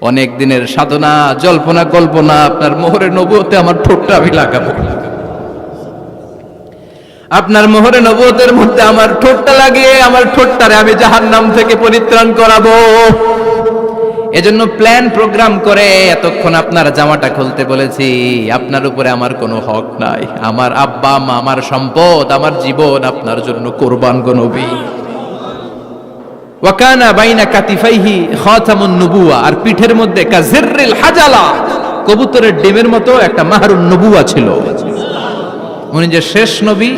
অনেক দিনের সাধনা, জল্পনা কল্পনা, আপনার মোহরে নবুয়তে আমার ঠোঁটটা আমি লাগাবো। আপনার মোহরে নবুয়তের মধ্যে আমার ঠোঁটটা লাগিয়ে আমার ঠোঁটটারে আমি জাহান্নাম থেকে পরিত্রাণ করাবো। এজন্য প্ল্যান প্রোগ্রাম করে এতক্ষণ আপনার জামাটা খুলতে বলেছি। আপনার উপরে আমার কোনো হক নাই। আমার আব্বা মা, আমার সম্পদ, আমার জীবন আপনার জন্য কোরবান গো নবী। ওয়াকানা বাইনা কাতিফাইহি খাতামুন নবুওয়া, আর পিঠের মধ্যে কাজিররিল হাজালা, কবুতরের ডিমের মতো একটা মাহরুন নবুওয়া ছিল। উনি যে শেষ নবী,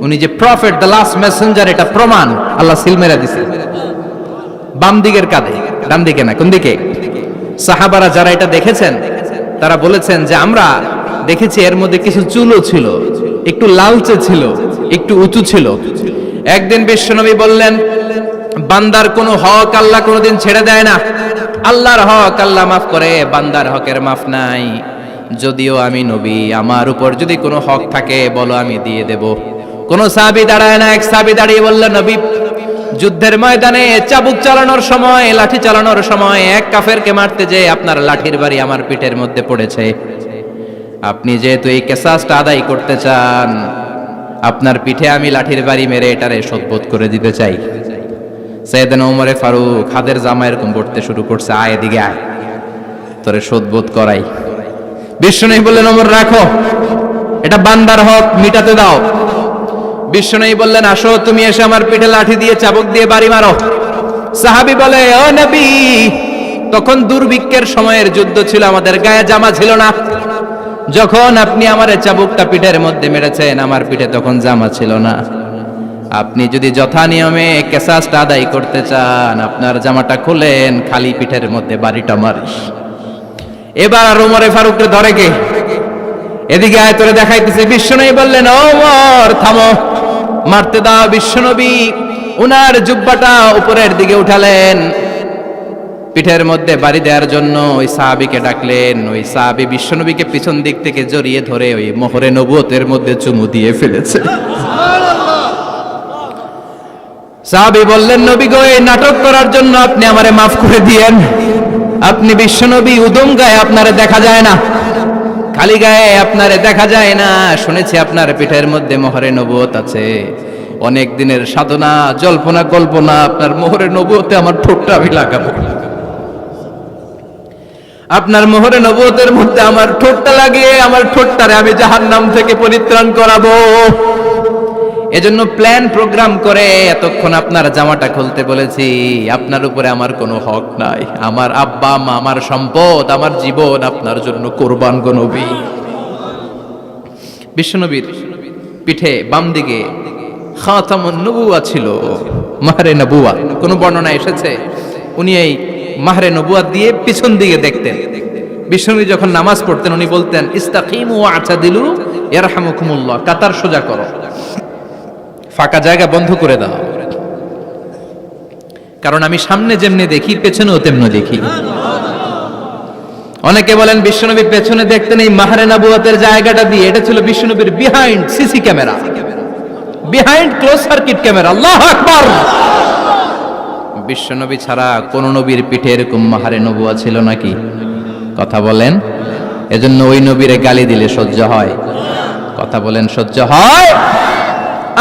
উনি যে প্রফেট, দ্য লাস্ট মেসেঞ্জার, এটা প্রমাণ আল্লাহ সিল মেরা দিছে বাম দিকের কাঁধে, ডান দিকে না। কোন দিকে? সাহাবারা যারা এটা দেখেছেন তারা বলেছেন যে আমরা দেখেছি এর মধ্যে কিছু চুলও ছিল, একটু লালচে ছিল, একটু উঁচু ছিল। একদিন বিশ্বনবী বললেন, বান্দার কোনো হক আল্লাহ কোনোদিন ছেড়ে দেয় না। আল্লাহর হক আল্লাহ মাফ করে, বান্দার হকের মাফ নাই। যদিও আমি নবী, আমার উপর যদি কোনো হক থাকে বলো, আমি দিয়ে দেব। কোন সাহাবী দাঁড়ায় না। এক সাহাবী দাঁড়িয়ে বললেন, নবী, যুদ্ধের ময়দানে চাবুক চালানোর সময়, লাঠি চালানোর সময় এক কাফেরকে মারতে যেয়ে আপনার লাঠির বাড়ি আমার পিঠের মধ্যে পড়েছে। আপনি যেহেতু এই কিসাসটা আদায় করতে চান, আপনার পিঠে আমি লাঠির বাড়ি মেরে এটারে শোধবোধ করে দিতে চাই। সাইয়েদনা ওমরে ফারুক হাদের জামা এরকম পড়তে শুরু করছে, আয় এদিকে আয়, তোরে শোধবোধ করাই। বিশ্বনবী বললেন, ওমর রাখো, এটা বান্দার হক, মিটাতে দাও। বিশ্বনবী বললেন, আসো, তুমি এসে আমার পিঠে লাঠি দিয়ে চাবুক দিয়ে বাড়ি মারো। সাহাবী বলে, ও নবী, তখন দুর্ভিক্ষের সময়ের যুদ্ধ ছিল, আমাদের গায়ে জামা ছিল না। যখন আপনি আমার চাবুকটা পিঠের মধ্যে মেরেছেন, আমার পিঠে তখন জামা ছিল না। আপনি যদি যথা নিয়মে কিসাসটা আদায় করতে চান, আপনার জামাটা খুলেন, খালি পিঠের মধ্যে বাড়িটা মারিস। এবার ওমরে ফারুককে ধরে কে, এদিকে আয়, তোরে দেখাইতেছে। বিশ্বনবী বললেন, ওমর থামো, মারতে দাও। বিশ্বনবী উনার জুব্বাটা উপরের দিকে উঠালেন, পিঠের মধ্যে বাড়ি দেওয়ার জন্য ওই সাহাবীকে ডাকলেন। ওই সাহাবী বিশ্বনবীকে পিছন দিক থেকে জড়িয়ে ধরে ওই মোহরে নবুয়তের মধ্যে চুমু দিয়ে ফেলেছে। সাহাবী বললেন, নবী গো, এই নাটক করার জন্য আপনি আমারে মাফ করে দিয়েন। আপনি বিশ্বনবী, উদম গায়ে আপনারে দেখা যায় না, খালি গায়ে আপনারে দেখা যায় না। শুনেছি আপনার পিঠের মধ্যে মোহরে নবুয়ত আছে। অনেক দিনের সাধনা, জল্পনা কল্পনা, আপনার মোহরে নবুয়তে আমার ঠোঁটটা আমি লাগাবো। আপনার মোহরে নবুয়তের মধ্যে আমার ঠোঁটটা লাগিয়ে আমার ঠোঁটটারে আমি জাহান্নাম থেকে পরিত্রাণ করাবো। এজন্য প্ল্যান প্রোগ্রাম করে এতক্ষণ আপনার জামাটা খুলতে বলেছি। আপনার উপরে আমার কোনো হক নাই। আমার আব্বা মা, আমার সম্পদ, আমার জীবন আপনার জন্য কোরবান গো নবী। বিশ্বনবীর পিঠে বাম দিকে খাতামুন নবুওয়া ছিল, মাহরে নবুওয়া। কোন বর্ণনা এসেছে উনি এই মাহরে নবুওয়া দিয়ে পিছন দিকে দেখতেন। বিশ্বনবী যখন নামাজ পড়তেন উনি বলতেন, ইস্তাকিমু ওয়া'তাদিলু ইয়ারহামুকুমুল্লাহ, কাতার সোজা করো, ফাঁকা জায়গা বন্ধ করে দাও। কারণ আমি সামনে যেমনি দেখি, পেছনেও তেমনি দেখি। অনেকে বলেন বিশ্বনবী পেছনে দেখতেন এই মাহরে নবুয়তের জায়গাটা দিয়ে। এটা ছিল বিশ্বনবীর behind CC camera, behind close circuit camera. আল্লাহু আকবার। বিশ্বনবী ছাড়া কোন নবীর পিঠে এরকম মাহরে নবুয়া ছিল নাকি? কথা বলেন। এজন্য ওই নবীরে গালি দিলে সহ্য হয়? কথা বলেন, সহ্য হয়?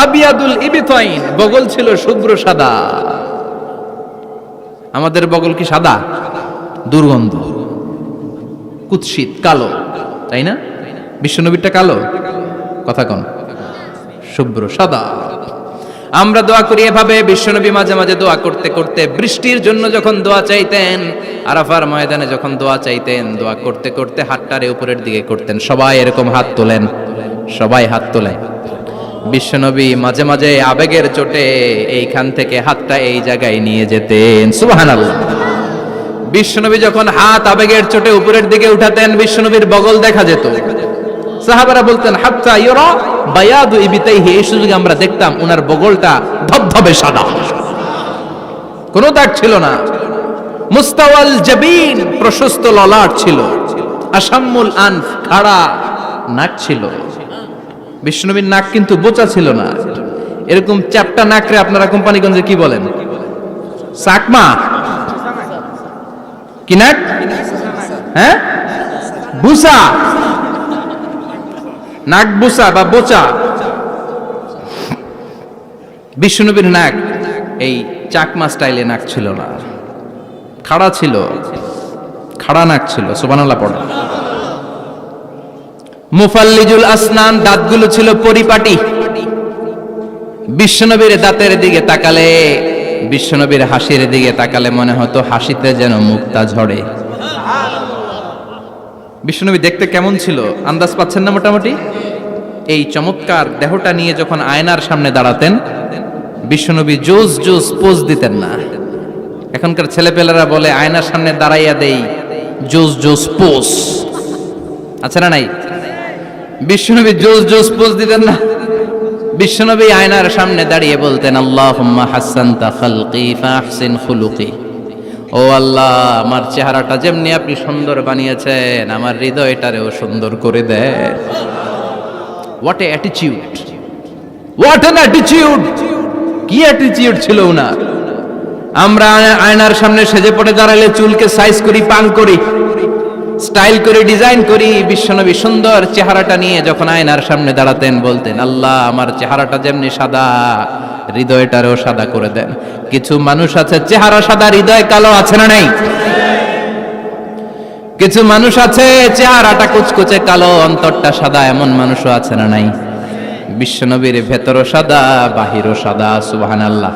আবিয়াদুল ইবতাইন, বগল ছিল শুভ্র সাদা। আমাদের বগল কি সাদা? দুর্গন্ধ, কুৎসিত, কালো, তাই না? বিশ্বনবীরটা কালো? কথা কন, শুভ্র সাদা। আমরা দোয়া করি এভাবে। বিশ্বনবী মাঝে মাঝে দোয়া করতে করতে, বৃষ্টির জন্য যখন দোয়া চাইতেন, আরাফার ময়দানে যখন দোয়া চাইতেন, দোয়া করতে করতে হাতটারে উপরের দিকে করতেন। সবাই এরকম হাত তোলেন, সবাই হাত তোলেন। বিশ্বনবী মাঝে মাঝে আবেগের চোটে এইখান থেকে হাতটা এই জায়গায় নিয়ে যেতেন। সুবহানাল্লাহ। বিশ্বনবী যখন হাত আবেগের চোটে উপরের দিকে উঠাতেন, বিশ্বনবীর বগল দেখা যেত। সাহাবারা বলতেন, হাত্তা ইউরা বায়াদু ইবতাইহি, এই সুযোগে আমরা দেখতাম ওনার বগলটা ধবধবে সাদা, কোনো দাগ ছিল না। মুস্তাওয়াল জাবিন, প্রশস্ত ললাট ছিল। আসাম্মুল আনফ, খাড়া নাক ছিল। বিশ্বনবীর নাক কিন্তু বোচা ছিল না, এরকম চ্যাপটা নাকরে আপনারা কোম্পানিগঞ্জে কি বলেন? চাকমা। কি নাক? হ্যাঁ, বুসা, নাক বুসা বা বোচা। বিশ্বনবীর নাক এই চাকমা স্টাইলে নাক ছিল না, খাড়া ছিল, খাড়া নাক ছিল। সুবহানাল্লাহ পড়ো। মুফাল্লিজুল আসনান, দাঁতগুলো ছিল পরিপাটি। বিশ্বনবীর দাঁতের দিকে তাকালে, বিশ্বনবীর হাসির দিকে তাকালে মনে হতো হাসিতে যেন মুক্তা ঝরে। বিশ্বনবী দেখতে কেমন ছিল আন্দাজ পাচ্ছেন না মোটামুটি? এই চমৎকার দেহটা নিয়ে যখন আয়নার সামনে দাঁড়াতেন, বিশ্বনবী জোস জোস পোজ দিতেন না। এখনকার ছেলেপেলেরা বলে আয়নার সামনে দাঁড়াইয়া দেই জোস জোস পোজ, আছে না নাই? বিশ্বনবী জোস জোস পোজ দিতেন না। বিশ্বনবী আয়নার সামনে দাঁড়িয়ে বলতেন, আল্লাহুম্মা হাসানতা খালকি ফাহসিন খুলুকি। ও আল্লাহ, আমার চেহারাটা যেমনি আপনি সুন্দর বানিয়েছেন, আমার হৃদয়টারেও সুন্দর করে দেন। What a attitude, what an attitude! কি অ্যাটিটিউড ছিল উনার! আমরা আয়নার সামনে সেজে পড়ে দাঁড়ালে চুলকে সাইজ করি, পাং করি, স্টাইল করে, ডিজাইন করি। বিশ্বনবী সুন্দর চেহারাটা নিয়ে যখন আয়নার সামনে দাঁড়াতেন বলতেন, আল্লাহ, আমার চেহারাটা যেমনি সাদা, হৃদয়টারও সাদা করে দেন। কিছু মানুষ আছে চেহারা সাদা, হৃদয় কালো, আছে না নাই? কিছু মানুষ আছে চেহারাটা কুচকুচে কালো, অন্তরটা সাদা, এমন মানুষও আছে না নাই? বিশ্বনবীর ভেতরও সাদা, বাহিরও সাদা। সুবহানাল্লাহ।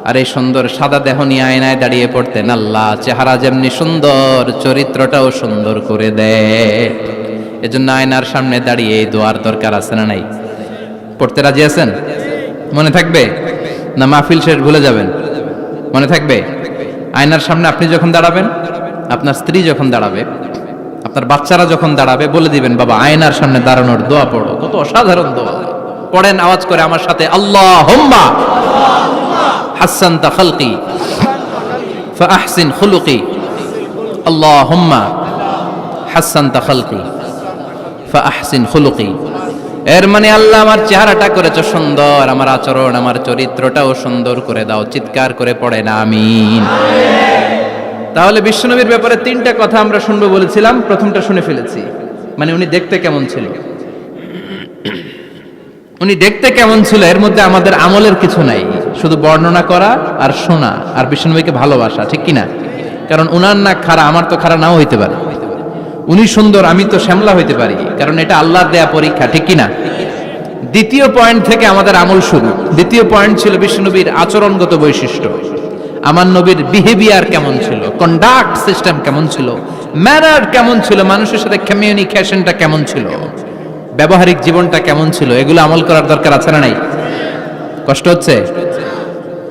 আর এই সুন্দর সাদা দেহ নিয়ে আয়নায় দাঁড়িয়ে পড়তেন, আল্লাহ, চেহারা যেমনি সুন্দর, চরিত্রটাও সুন্দর করে দেয়। এজন্য আয়নার সামনে দাঁড়িয়ে এই দোয়ার দরকার, আছে না নাই? পড়তে রাজি আছেন? মনে থাকবে না মাহফিল শেষ ভুলে যাবেন? মনে থাকবে? আয়নার সামনে আপনি যখন দাঁড়াবেন, আপনার স্ত্রী যখন দাঁড়াবে, আপনার বাচ্চারা যখন দাঁড়াবে, বলে দিবেন, বাবা, আয়নার সামনে দাঁড়ানোর দোয়া পড়ো। কত অসাধারণ দোয়া! পড়েন আওয়াজ করে আমার সাথে, আল্লাহুম্মা হাসানতা খালকি ফাহসিন খুলুকি। আল্লাহুম্মা হাসানতা খালকি ফাহসিন খুলুকি। এর মানে, আল্লাহ, আমার চেহারাটা করেছো সুন্দর, আমার আচরণ, আমার চরিত্রটাও সুন্দর করে দাও। চিৎকার করে পড়েন আমিন। তাহলে বিশ্বনবীর ব্যাপারে তিনটা কথা আমরা শুনবো বলেছিলাম, প্রথমটা শুনে ফেলেছি। মানে উনি দেখতে কেমন ছিল, উনি দেখতে কেমন ছিল, এর মধ্যে আমাদের আমলের কিছু নাই, শুধু বর্ণনা করা আর শোনা আর বিশ্বনবীকে ভালোবাসা, ঠিক কিনা? কারণ উনার না খাড়া, আমার তো খাড়া নাও হইতে পারে। উনি সুন্দর, আমি তো শ্যামলা হইতে পারি, কারণ এটা আল্লাহর দেয়া পরীক্ষা, ঠিক কিনা? দ্বিতীয় পয়েন্ট থেকে আমাদের আমল শুরু। দ্বিতীয় পয়েন্ট ছিল বিশ্বনবীর আচরণগত বৈশিষ্ট্য। আমার নবীর বিহেভিয়ার কেমন ছিল, কন্ডাক্ট সিস্টেম কেমন ছিল, ম্যানার কেমন ছিল, মানুষের সাথে কমিউনিকেশনটা কেমন ছিল, ব্যবহারিক জীবনটা কেমন ছিল, এগুলো আমল করার দরকার, আছে না নাই? কষ্ট হচ্ছে?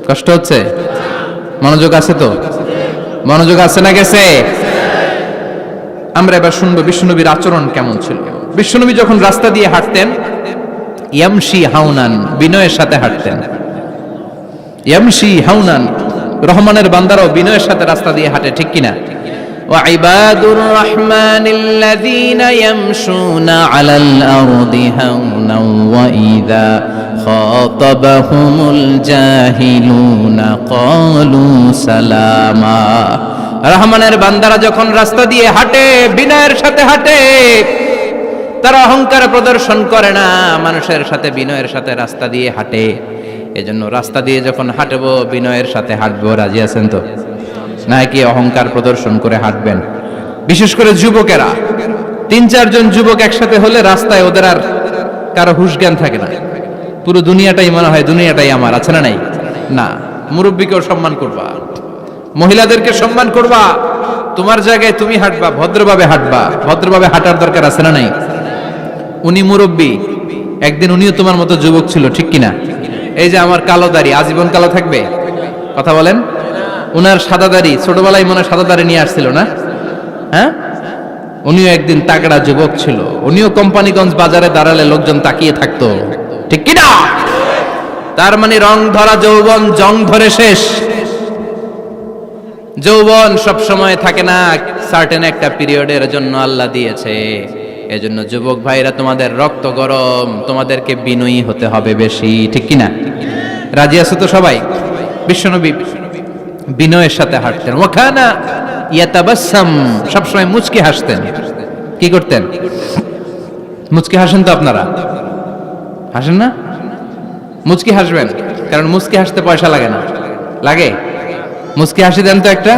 কষ্ট হচ্ছে? মনোযোগ আছে তো? মনোযোগ আছে না গেছে? আমরা এবার শুনবো বিশ্বনবীর আচরণ কেমন ছিল। বিশ্বনবী যখন রাস্তা দিয়ে হাঁটতেন, ইয়ামশি হাউনান, বিনয়ের সাথে হাঁটতেন। ইয়ামশি হাউনান, রহমানের বান্দারাও বিনয়ের সাথে রাস্তা দিয়ে হাঁটে, ঠিক কিনা? ওয়াইবাদুর রহমানিল্লাযীনা ইয়ামশুনা আলাল আরদি হাওনাও ওয়া ইযা খাতাবাহুমুল জাহিলুনা ক্বালু সালামা। রহমানের বান্দারা যখন রাস্তা দিয়ে হাঁটে, বিনয়ের সাথে হাঁটে, তারা অহংকার প্রদর্শন করে না, মানুষের সাথে বিনয়ের সাথে রাস্তা দিয়ে হাঁটে। এজন্য রাস্তা দিয়ে যখন হাঁটবো, বিনয়ের সাথে হাঁটবো। রাজি আছেন তো? নাকি অহংকার প্রদর্শন করে হাঁটবেন? বিশেষ করে যুবকেরা, 3-4 জন যুবক একসাথে হলে রাস্তায় ওদের আর কারো হুঁশ জ্ঞান থাকে না, পুরো দুনিয়াটাই মনে হয় দুনিয়াটাই আমার, আছে না নাই? না, মুরব্বীকেও সম্মান করবা, মহিলাদেরকে সম্মান করবা, তোমার জায়গায় তুমি হাঁটবা, ভদ্রভাবে হাঁটবা। ভদ্রভাবে হাঁটার দরকার, আছে না নাই? উনি মুরব্বী, একদিন উনিও তোমার মতো যুবক ছিল, ঠিক কিনা? এই যে আমার কালো দাড়ি, আজীবন কালো থাকবে? কথা বলেন। উনার সাদা দাড়ি, ছোটবেলায় মনে সাদা দাড়ি নিয়ে আসছিল না? হ্যাঁ, উনিও একদিন তাগড়া যুবক ছিল, উনিও কোম্পানিগঞ্জ বাজারে দাঁড়ালে লোকজন তাকিয়ে থাকতো, ঠিক কিনা? তার মানে রং ধরা যৌবন জং ধরে শেষ। যৌবন সব সময় থাকে না, সার্টেন একটা পিরিয়ডের জন্য আল্লাহ দিয়েছে। এজন্য যুবক ভাইরা, তোমাদের রক্ত গরম, তোমাদেরকে বিনয়ী হতে হবে বেশি, ঠিক কিনা? রাজি আছো তো সবাই? বিশ্বনবী বিনয়ের সাথে হাঁটতেন। ওয়াকানা ইয়াতাবাসসাম, সবসময় মুচকি হাসতেন। কি করতেন? মুচকি হাসেন তো আপনারা? হাসেন না? মুচকি হাসবেন, কারণ মুচকি হাসতে পয়সা লাগে না। লাগে? মুচকি হাসি দেন তো একটা।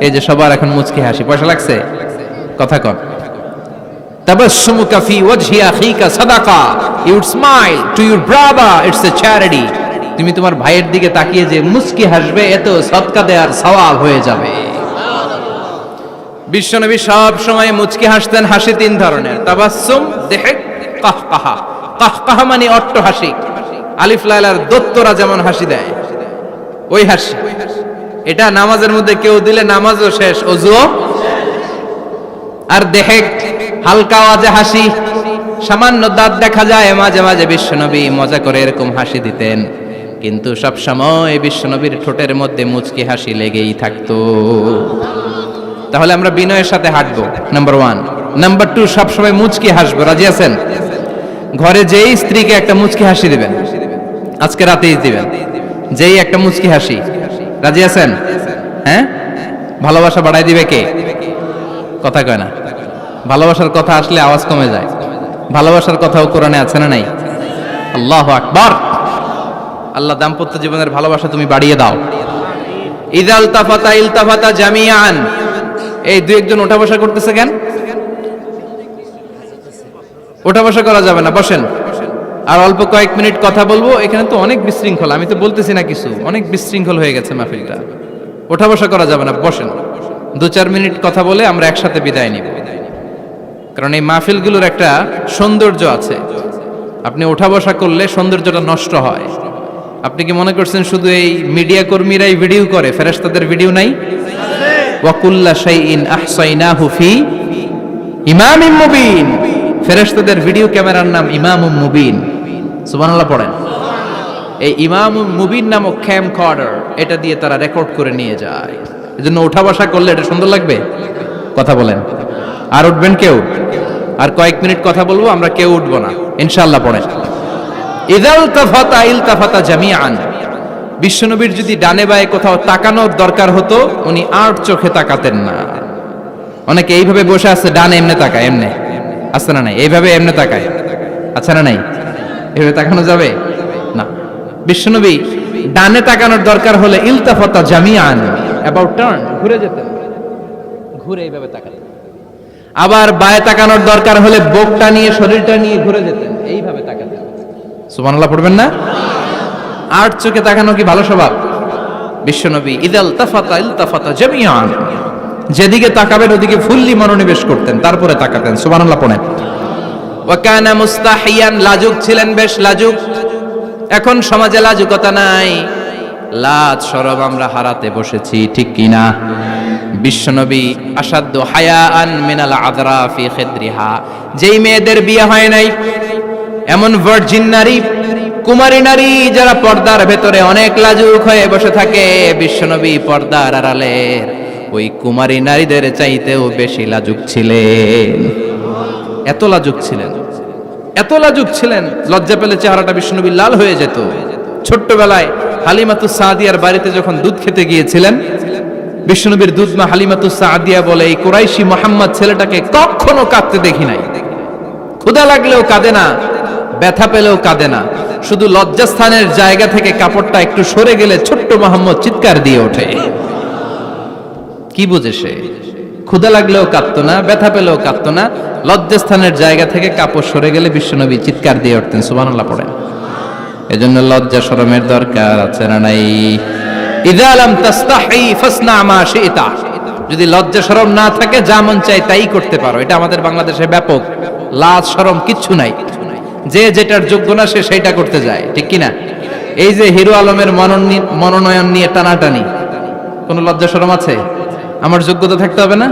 এই যে সবার এখন মুচকি হাসি, পয়সা লাগছে? কথা কন। তাবাসসুমুকা ফি ওয়াজহি আখিকা সাদাকা, you would smile to your brother, it's a charity. তুমি তোমার ভাইয়ের দিকে তাকিয়ে যে মুচকি হাসবে, এত সদকা দেওয়ার সওয়াব হয়ে যাবে। বিশ্বনবী সব সময় মুচকি হাসতেন। হাসি তিন ধরনের, তাবাসসুম, দিহক, কাহকাহা। কাহকাহা মানে অট্টহাসি, আলিফ লাইলার দত্তরা যেমন হাসি দেয় ওই হাসি। এটা নামাজের মধ্যে কেউ দিলে নামাজও শেষ, ওযুও। আর দেহেক, হালকা আওয়াজে হাসি, সামান্য দাঁত দেখা যায় মাঝে মাঝে। বিশ্বনবী মজা করে এরকম হাসি দিতেন, কিন্তু সব সময় বিশ্বনবীর ঠোঁটের মধ্যে মুচকি হাসি লেগেই থাকতো। তাহলে আমরা বিনয়ের সাথে হাঁটবো, নাম্বার 1। নাম্বার 2, সব সময় মুচকি হাসবো। রাজি আছেন? ঘরে যেই স্ত্রীকে একটা মুচকি হাসি দিবেন, আজকে রাতেই দিবেন, যেই একটা মুচকি হাসি। রাজি আছেন? হ্যাঁ? ভালোবাসা বাড়াই দিবে কে? কথা কয় না। ভালোবাসার কথা আসলে আওয়াজ কমে যায়। ভালোবাসার কথাও কোরআনে আছে না নাই? আল্লাহু আকবার। আল্লাহ দাম্পত্য জীবনের ভালোবাসা তুমি বাড়িয়ে দাও। ইদাল তাফাতা ইলতাফাতা জামিআন। এই দুই একজন ওঠা বসা করতেছে কেন? ওঠা বসা করা যাবে না, বসেন। আর অল্প কয়েক মিনিট কথা বলবো। এখানে তো অনেক বিশৃঙ্খল, আমি তো বলতেছি না কিছু, অনেক বিশৃঙ্খল হয়ে গেছে মাহফিলটা। ওঠা বসা করা যাবে না, বসেন। 2-4 মিনিট কথা বলে আমরা একসাথে বিদায় নিব। কারণ এই মাহফিলগুলোর একটা সৌন্দর্য আছে, আপনি ওঠা বসা করলে সৌন্দর্যটা নষ্ট হয়। আপনি কি মনে করছেন শুধু এই মিডিয়া কর্মীরাই ভিডিও করে, ফেরেশতাদের ভিডিও নাই? ওয়া কুল্লা শাইইন আহসাইনাহু ফি ইমামিম মুবিন। ফেরেশতাদের ভিডিও ক্যামেরার নাম ইমামুম মুবিন। সুবহানাল্লাহ পড়েন। এই ইমামুম মুবিন নামক ক্যামকর্ডার, এটা দিয়ে তারা রেকর্ড করে নিয়ে যায়। এজন্য ওঠা বসা করলে এটা সুন্দর লাগবে। কথা বলেন। আর উঠবেন কেউ? আর কয়েক মিনিট কথা বলবো, আমরা কেউ উঠবো না ইনশাআল্লাহ। পড়েন। ইদাল তাফাতা ইলতাফাতা জামিআন। বিশ্বনবীর যদি ডানে বায়ে কোথাও তাকানোর দরকার হতো, উনি আর চোখে তাকাতেন না। অনেকে এইভাবে বসে আছে, ডানে এমনে তাকায়, এমনে আছে না নাই? এইভাবে এমনে তাকায়, আছে না নাই? এইভাবে তাকানো যাবে না। বিশ্বনবী ডানে তাকানোর দরকার হলে ইলতাফাতা জামিআন, অ্যাবাউট টার্ন, ঘুরে যেতেন, ঘুরে এইভাবে তাকাতেন। আবার বায়ে তাকানোর দরকার হলে বুকটা নিয়ে, শরীরটা নিয়ে ঘুরে যেতেন, এইভাবে তাকাতেন। সুবহানাল্লাহ পড়বেন না? আর চোখে তাকানো কি ভালো স্বভাব? বিশ্বনবী ইদাল তাফাতা ইলতাফাতা জামিআন, যেদিকে তাকাবেন ওদিকে ফুল্লি মনোনিবেশ করতেন, তারপরে তাকাতেন। সুবহানাল্লাহ পড়েন। ওয়া কানা মুস্তাহিয়ান, লাজুক ছিলেন, বেশ লাজুক। এখন সমাজে লাজুকতা নাই, লাজ শরম আমরা হারাতে বসেছি, ঠিক কি না? বিশ্বনবী আসাদ্দু হায়াআন মিনাল আযরা ফি খিদরিহা, যেই মেয়েদের বিয়ে হয় নাই, এমন ভার্জিন নারী, কুমারী নারী যারা পর্দার ভেতরে অনেক লাজুক হয়ে বসে থাকে, বিশ্বনবী পর্দার আড়ালের ওই কুমারী নারীদের চাইতেও বেশি লাজুক ছিলেন। এত লাজুক ছিলেন, এত লাজুক ছিলেন, লজ্জা পেলে চেহারাটা বিশ্বনবী লাল হয়ে যেত। ছোট্টবেলায় হালিমাতুস সাদিয়ার বাড়িতে যখন দুধ খেতে গিয়েছিলেন, বিশ্বনবীর দুধমা হালিমাতুস সাদিয়া বলে, এই কুরাইশি মুহাম্মদ ছেলেটাকে কখনো কাঁদতে দেখি নাই। ক্ষুধা লাগলেও কাঁদে না, ব্যথা পেলেও কাঁদে না, শুধু লজ্জাস্থানের জায়গা থেকে কাপড়টা একটু সরে গেলে ছোট্ট মুহাম্মদ চিৎকার দিয়ে ওঠে। কি বুঝে সে? ক্ষুধা লাগলেও কাঁদতো না, ব্যথা পেলেও কাঁদতো না, লজ্জাস্থানের জায়গা থেকে কাপড় সরে গেলে বিশ্বনবী চিৎকার দিয়ে উঠতেন। সুবহানাল্লাহ পড়েন। এজন্য লজ্জা শরমের দরকার আছে না নাই? ইযা লাম তাস্তাহি ফাসনা মা শি'তা, যদি লজ্জা শরম না থাকে যা মন চায় তাই করতে পারো। এটা আমাদের বাংলাদেশে ব্যাপক। লাজ শরম কিচ্ছু নাই, যে যেটার যোগ্য না সে সেইটা করতে যায়, ঠিক কি না? এই যে হিরো আলমের মনোনয়ন নিয়ে টানাটানি, কোনো লজ্জা শরম আছে? আমার যোগ্যতা থাকতে হবে না?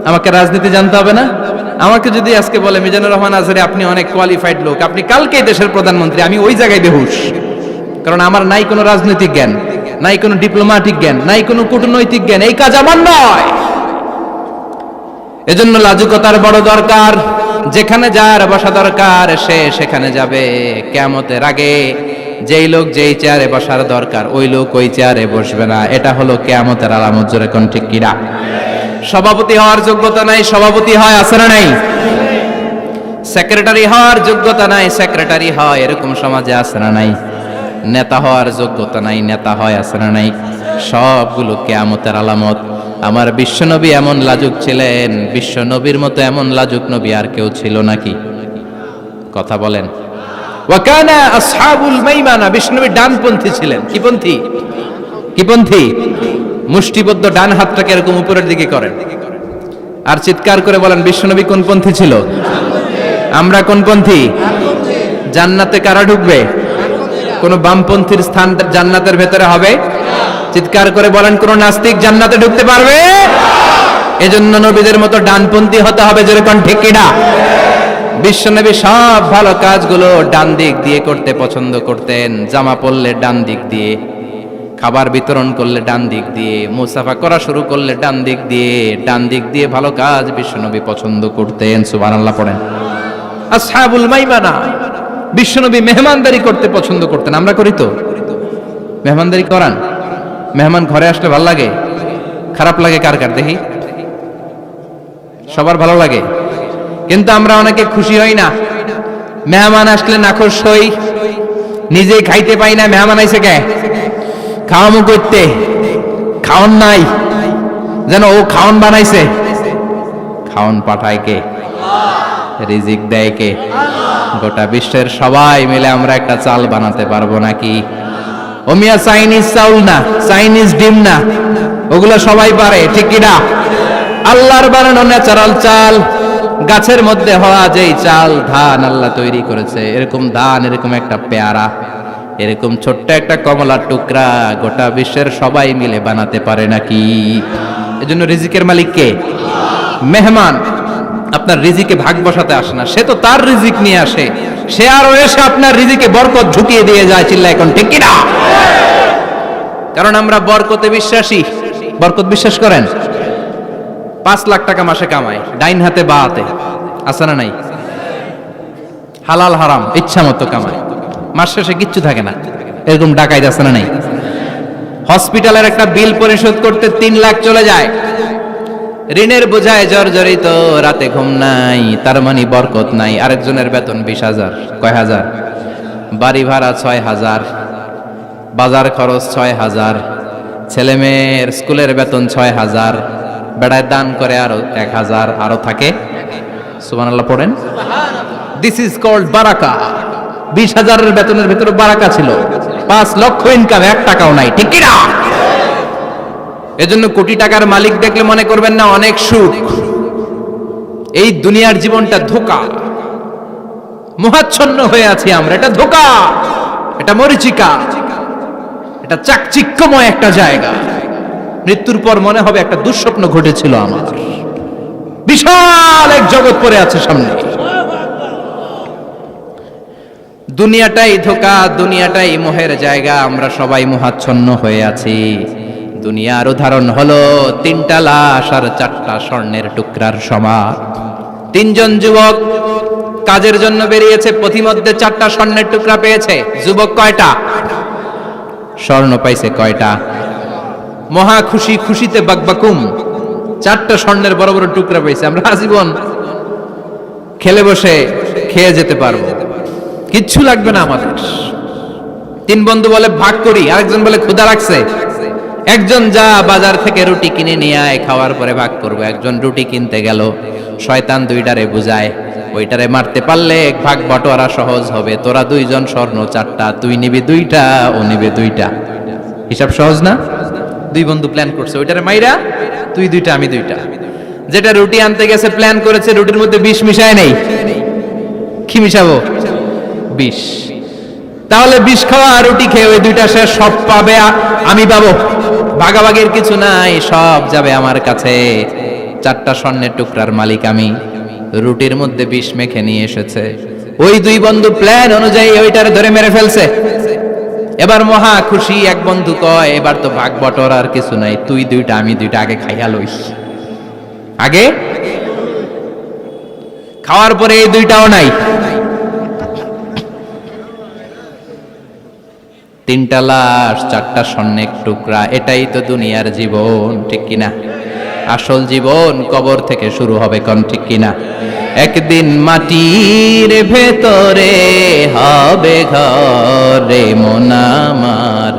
আমাকে রাজনীতি জানতে হবে না? আমাকে যদি আজকে বলে মিজানুর রহমান আজহারী আপনি অনেক কোয়ালিফাইড লোক, আপনি কালকেই দেশের প্রধানমন্ত্রী, আমি ওই জায়গায় বেহুশ, কারণ আমার নাই কোনো রাজনৈতিক জ্ঞান, নাই কোনো ডিপ্লোম্যাটিক জ্ঞান, নাই কোনো কূটনৈতিক জ্ঞান, এই কাজ আমার নয়। এজন্য লাজুকতার বড় দরকার। যেখানে যার বসা দরকার সে সেখানে যাবে। কিয়ামতের আগে যেই লোক যেই চেয়ারে বসার দরকার ওই লোক ওই চেয়ারে বসবে না। এটা হলো কিয়ামতের আলামত। জোরে কোন ঠিক কিনা? সভাপতি হওয়ার যোগ্যতা নাই, সভাপতি হয়, আছে না নাই? সেক্রেটারি হওয়ার যোগ্যতা নাই, সেক্রেটারি হয়, এরকম সমাজে আছে না নাই? নেতা হওয়ার যোগ্যতা নাই, নেতা হয়, আছে না নাই? সবগুলো কিয়ামতের আলামত। আমার বিশ্বনবী এমন লাজুক ছিলেন, বিশ্বনবীর মতো এমন লাজুক নবী আর কেউ ছিল নাকি? কথা বলেন। ওয়া কানা আসহাবুল মাইমানা, বিশ্বনবী ডানপন্থী ছিলেন। কি পন্থী? কি পন্থী? মুষ্টিবদ্ধ ডান হাতটাকে এরকম উপরের দিকে করেন আর চিৎকার করে বলেন, বিশ্বনবী কোন পন্থী ছিল? আমরা কোন পন্থী? জান্নাতে কারা ঢুকবে? কোন বামপন্থীর স্থান জান্নাতের ভেতরে হবে? চিৎকার করে বলেন, কোন নাস্তিক জান্নাতে ঢুকতে পারবে? এজন্য নবীদের মতো ডানপন্থী হতে হবে, যেরকম ঠিক কিনা? বিশ্বনবী সব ভালো কাজগুলো ডান দিক দিয়ে করতে পছন্দ করতেন। জামা পরলে ডান দিক দিয়ে, খাবার বিতরণ করলে ডান দিক দিয়ে, মুসাফা করা শুরু করলে ডান দিক দিয়ে, ডান দিক দিয়ে ভালো কাজ বিশ্বনবী পছন্দ করতেন। সুবহানাল্লাহ পড়েন। আসহাবুল মাইমানা, বিশ্বনবী মেহমানদারি করতে পছন্দ করতেন। আমরা করি তো? মেহমানদারি করান? মেহমান ঘরে আসলে ভালো লাগে? খারাপ লাগে কার কার দেখি? সবার ভালো লাগে, কিন্তু আমরা অনেকে খুশি হই না। মেহমান আসলে নাখোশ হই, নিজেই খাইতে পাই না। মেহমান আইছে কে? খাওয়ামু করতে, খাওন নাই, যেন ও খাওন বানাইছে। খাওন পাঠায় কে? রিজিক দেয় কে? গোটা বিশ্বের সবাই মিলে আমরা একটা চাল বানাতে পারবো নাকি? ওমিয়া চাইনিজ চাউল না, চাইনিজ ডিম না, ওগুলো সবাই পারে, ঠিক কিনা? আল্লাহর বানানো ন্যাচারাল চাল, গাছের মধ্যে হওয়া যেই চাল, ধান আল্লাহ তৈরি করেছে, এরকম ধান, এরকম একটা পেয়ারা, এরকম ছোট্ট একটা কমলার টুকরা গোটা বিশ্বের সবাই মিলে বানাতে পারে নাকি? এজন্য রিজিকের মালিক কে? মেহমান আপনার রিজিকে ভাগ বসাতে আসে না, সে তো তার রিজিক নিয়ে আসে, সে আরো এসে আপনার রিজিকে বরকত ঢুকিয়ে দিয়ে যায়। চিল্লা এখন ঠিক কিনা? কারণ আমরা বরকতে বিশ্বাসী। বরকত বিশ্বাস করেন? 5 লাখ টাকা মাসে কামায়, ডাইন হাতে বা হাতে, আছে না নাই? হালাল হারাম ইচ্ছা মতো কামায়, মাস শেষে কিচ্ছু থাকে না, এরকম ডাকাইত আছে না নাই? হসপিটালের একটা বিল পরিশোধ করতে 3 লাখ চলে যায়, ঋণের বোঝায় জর্জরিত, রাতে ঘুম নাই, তার মানে বরকত নাই। আরেকজনের বেতন 20,000, কয় হাজার? বাড়ি ভাড়া 6,000, বাজার খরচ 6,000, ছেলে মেয়ের স্কুলের বেতন 6,000, বেড়ায় দান করে আরো 1,000, আরো থাকে। সুবহানাল্লাহ পড়েন। দিস ইজ কল্ড বারাকা। 20,000-এর বেতনের ভেতরে বারাকা ছিল। 5 লক্ষ ইনকাম, 1 টাকাও নাই, ঠিক কিনা? এজন্য কোটি টাকার মালিক দেখলে মনে করবেন না অনেক সুখ। এই দুনিয়ার জীবনটা ধোঁকা, মোহাচ্ছন্ন হয়ে আছি আমরা। এটা ধোঁকা, এটা মরিচিকা, এটা চাকচিক্যময় একটা জায়গা। মৃত্যুর পর মনে হবে একটা দুঃস্বপ্ন ঘটেছিল আমার। বিশাল এক জগৎ পড়ে আছে সামনে। দুনিয়াটাই ধোঁকা, দুনিয়াটাই মোহের জায়গা। আমরা সবাই মোহাচ্ছন্ন হয়ে আছি। দুনিয়ার উদাহরণ হলো 3টা লাশ আর 4টা স্বর্ণের টুকরার সমান। 3 জন যুবক কাজের জন্য বেরিয়েছে, পথিমধ্যে 4টা স্বর্ণের টুকরা পেয়েছে। যুবক কয়টা? স্বর্ণ পাইছে কয়টা? মহা খুশি, খুশিতে বাকবাকুম, 4টা স্বর্ণের বড় বড় টুকরা পেয়েছে। আমরা আজীবন খেলে বসে খেয়ে যেতে পারবো, কিচ্ছু লাগবে না আমাদের। 3 বন্ধু বলে ভাগ করি, আরেকজন বলে ক্ষুধা লাগছে। একজন যা বাজার থেকে রুটি কিনে নিয়ে আয়, খাওয়ার পরে ভাগ করবো। একজন রুটি কিনতে গেল, শয়তান 2টারে বুঝায়, ওইটারে মারতে পারলে ভাগ বটোয়ারা সহজ হবে। তোরা 2 জন স্বর্ণ 4টা, তুই নিবি 2টা, ও নিবে 2টা। হিসাব সহজ না? 2 বন্ধু প্ল্যান করছে, ওইটারে মাইরা তুই 2টা, আমি 2টা। যেটা রুটি আনতে গেছে প্ল্যান করেছে রুটির মধ্যে বিষ মিশায় নেই। কি মিশাবো? বিষ। তাহলে বিষ খাওয়া রুটি খেয়ে ওই 2টা সে সব পাবে, আমি পাবো। ভাগাভাগির কিছু নাই, সব যাবে আমার কাছে। 4টা স্বর্ণের টুকরার মালিক আমি। রুটির মধ্যে বিষ মেখে নিয়ে এসেছে। ওই 2 বন্ধু প্ল্যান অনুযায়ী ওইটারে ধরে মেরে ফেলছে। এবার মহা খুশি। এক বন্ধু কয়, এবার তো ভাগ বটর আর কিছু নাই, তুই 2টা, আমি 2টা, আগে খাইয়া লইস। আগে খাওয়ার পরে এই 2টাও নাই। 3টা লাশ, 4টা স্বর্ণের টুকরা, এটাই তো দুনিয়ার জীবন, ঠিক কিনা? আসল জীবন কবর থেকে শুরু হবে, কোন ঠিক কিনা? একদিন মাটির ভেতরে হবে ঘর রে মন আমার,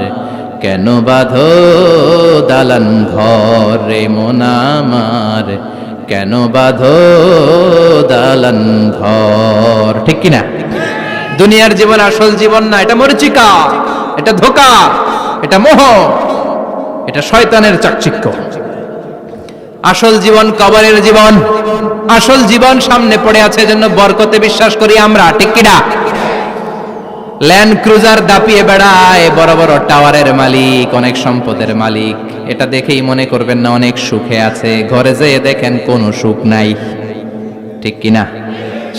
কেন বাঁধো দালান ঘর রে মন আমার, কেন বাঁধো দালান ঘর, ঠিক কিনা? দুনিয়ার জীবন আসল জীবন না, এটা মরিচিকা, এটা ধোঁকা, এটা মোহ, এটা শয়তানের চাকচিক্য। আসল জীবন কবরের জীবন, আসল জীবন সামনে পড়ে আছে, জন্য বরকতে বিশ্বাস করি আমরা, ঠিক কিনা? ল্যান্ড ক্রুজার দাপিয়ে বেড়ায়, বড় বড় টাওয়ারের মালিক, অনেক সম্পদের মালিক, এটা দেখেই মনে করবেন না অনেক সুখে আছে, ঘরে যেয়ে দেখেন কোনো সুখ নাই, ঠিক কিনা?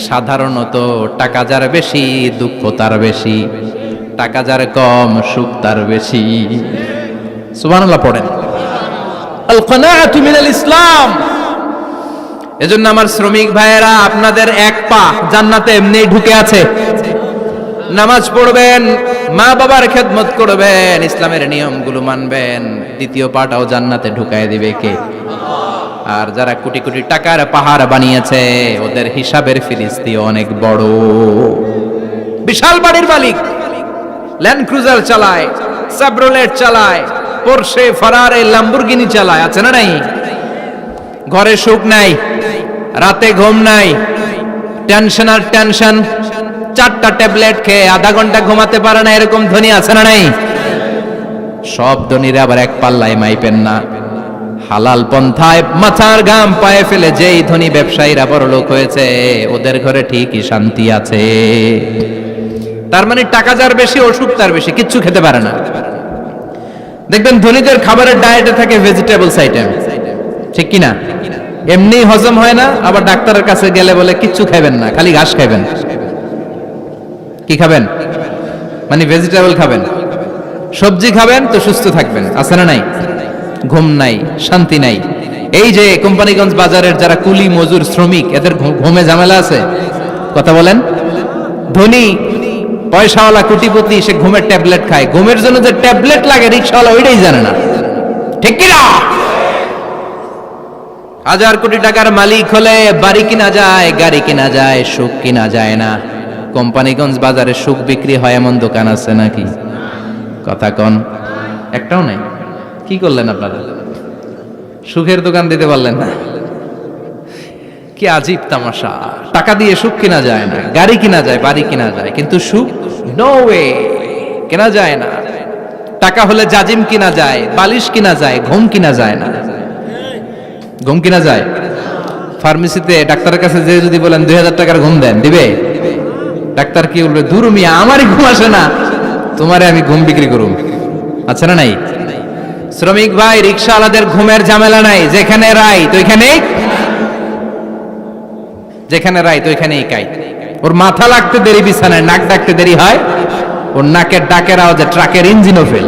সাধারণত টাকা যার বেশি দুঃখ তার বেশি, টাকা যার কম সুখ তার বেশি। সুবহানাল্লাহ পড়েন। আল কানাআতু মিনাল ইসলাম। এজন্য আমার শ্রমিক ভাইয়েরা, আপনাদের এক পা জান্নাতে এমনিই ঢুকে আছে। নামাজ পড়বেন, মা বাবার খেদমত করবেন, ইসলামের নিয়মগুলো মানবেন, দ্বিতীয় পাটাও জান্নাতে ঢুকায় দিবে কে? আর যারা কোটি কোটি টাকার পাহাড় বানিয়েছে, ওদের হিসাবের ফিরিস্তি অনেক বড়। বিশাল বাড়ির মালিক, ল্যান্ড ক্রুজার চালায়, সাবরোলেট চালায়, পোরশে, ফারারে, ল্যাম্বরগিনি চালায়, আছে না নাই? ঘরে সুখ নাই, রাতে ঘুম নাই, টেনশন আর টেনশন, 4টা ট্যাবলেট খেয়ে আধা ঘন্টা ঘুমাতে পারে না, এরকম ধনী আছে না নাই? সব ধনীরা আবার এক পাল্লায় মাইপেন না। হালাল পন্থায় মাথার ঘাম পায়ে ফেলে যেই ধনী ব্যবসায়ীরা বড় লোক হয়েছে, ওদের ঘরে ঠিকই শান্তি আছে। তার মানে টাকা যার বেশি, অসুখ তার বেশি, কিচ্ছু খেতে পারে না। দেখবেন ধনীদের খাবারের ডায়েটে থাকে ভেজিটেবলস আইটেম, ঠিক কিনা? এমনি হজম হয় না, আবার ডাক্তারের কাছে গেলে বলে কিচ্ছু খাবেন না, খালি ঘাস খাবেন। কি খাবেন? মানে ভেজিটেবল খাবেন, সবজি খাবেন তো সুস্থ থাকবেন, আছে না নাই? ঘুম নাই, শান্তি নাই। এই যে কোম্পানিগঞ্জ বাজারের যারা কুলি মজুর শ্রমিক, এদের ঘুমে ঝামেলা আছে, কথা বলেন। ধনী পয়সাওয়ালা কোটিপতি, সে ঘুমের ট্যাবলেট খায়, ঘুমের জন্য যে ট্যাবলেট লাগে রিকশাওয়ালা ওইটাই জানে না, ঠিক কিনা? 1000 কোটি টাকার মালিক হলে বাড়ি কিনা যায়, গাড়ি কিনা যায়, সুখ কিনা যায় না। কোম্পানিগঞ্জ বাজারে সুখ বিক্রি হয় এমন দোকান আছে নাকি? কথা কন, একটাও নাই। কি করলেন আপনারা? সুখের দোকান দিতে পারলেন না? কি আজীব তামাশা! টাকা দিয়ে সুখ কিনা যায় না, গাড়ি কিনা যায়, বাড়ি কিনা যায়, কিন্তু সুখ নো ওয়ে, কেনা যায় না। টাকা হলে জাজিম কিনা যায়, বালিশ কিনা যায়, ঘুম কিনা যায় না। ঘুম কিনা যায়? ফার্মেসিতে ডাক্তারের কাছে যে যদি বলেন 2000 টাকার ঘুম দেন, দিবে? ডাক্তার কি বলবে? দূর মিয়া, আমারই ঘুম আসে না, তোমারে আমি ঘুম বিক্রি করুম। আচ্ছা না নাই? শ্রমিক ভাই, রিকশাওয়ালাদের ঘুমের ঝামেলা নাই, যেখানে রাই তো ওইখানেই, যেখানে রাই তো ওইখানেই কাই। ওর মাথা লাগতে দেরি বিছানায়, নাক ডাকতে দেরি হয়, ওর নাকের ডাকের আওয়াজে ট্রাকের ইঞ্জিনও ফেল,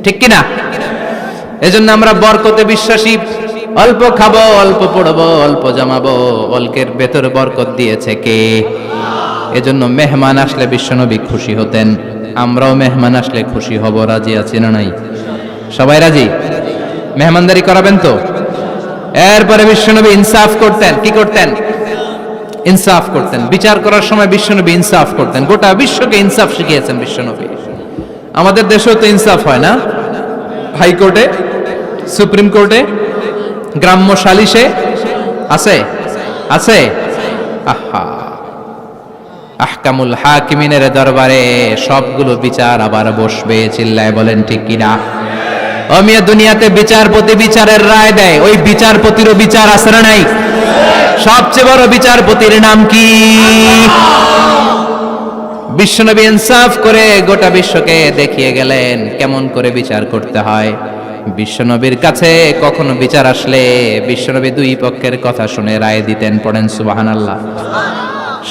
ঠিক কিনা? এজন্য আমরা বরকতে বিশ্বাসী। অল্প খাবো, অল্প পড়বো, অল্প জমাবো, অল্পের ভেতর বরকত দিয়েছে কে? এজন্য মেহমান আসলে বিশ্বনবী খুশি হতেন, আমরাও মেহমান আসলে খুশি হব। রাজি আছি না নাই? সবাই রাজি? মেহমানদারি করাবেন তো? এরপরে বিশ্বনবী ইনসাফ করতেন। কি করতেন? ইনসাফ করতেন। বিচার করার সময় বিশ্বনবী ইনসাফ করতেন। গোটা বিশ্বকে ইনসাফ শিখিয়েছেন বিশ্বনবী। আমাদের দেশেও তো ইনসাফ হয় না? হাইকোর্টে, সুপ্রিম কোর্টে, গ্রাম্য সালিশে আছে, আছে। আহা, আহকামুল হাকিমিনের দরবারে সবগুলো বিচার আবার বসবে। চিল্লায় বলেন ঠিক কিনা? অমিয়া দুনিয়াতে বিচারপতি বিচারের রায় দেয়, ওই বিচারপতিরও বিচার আছে না নাই? সবচেয়ে বড় বিচারপতির নাম কি? বিশ্বনবী ইনসাফ করে গোটা বিশ্বকে দেখিয়ে গেলেন কেমন করে বিচার করতে হয়। বিশ্বনবীর কাছে কখনো বিচার আসলে বিশ্বনবী দুই পক্ষের কথা শুনে রায় দিতেন। পড়েন সুবহানাল্লাহ।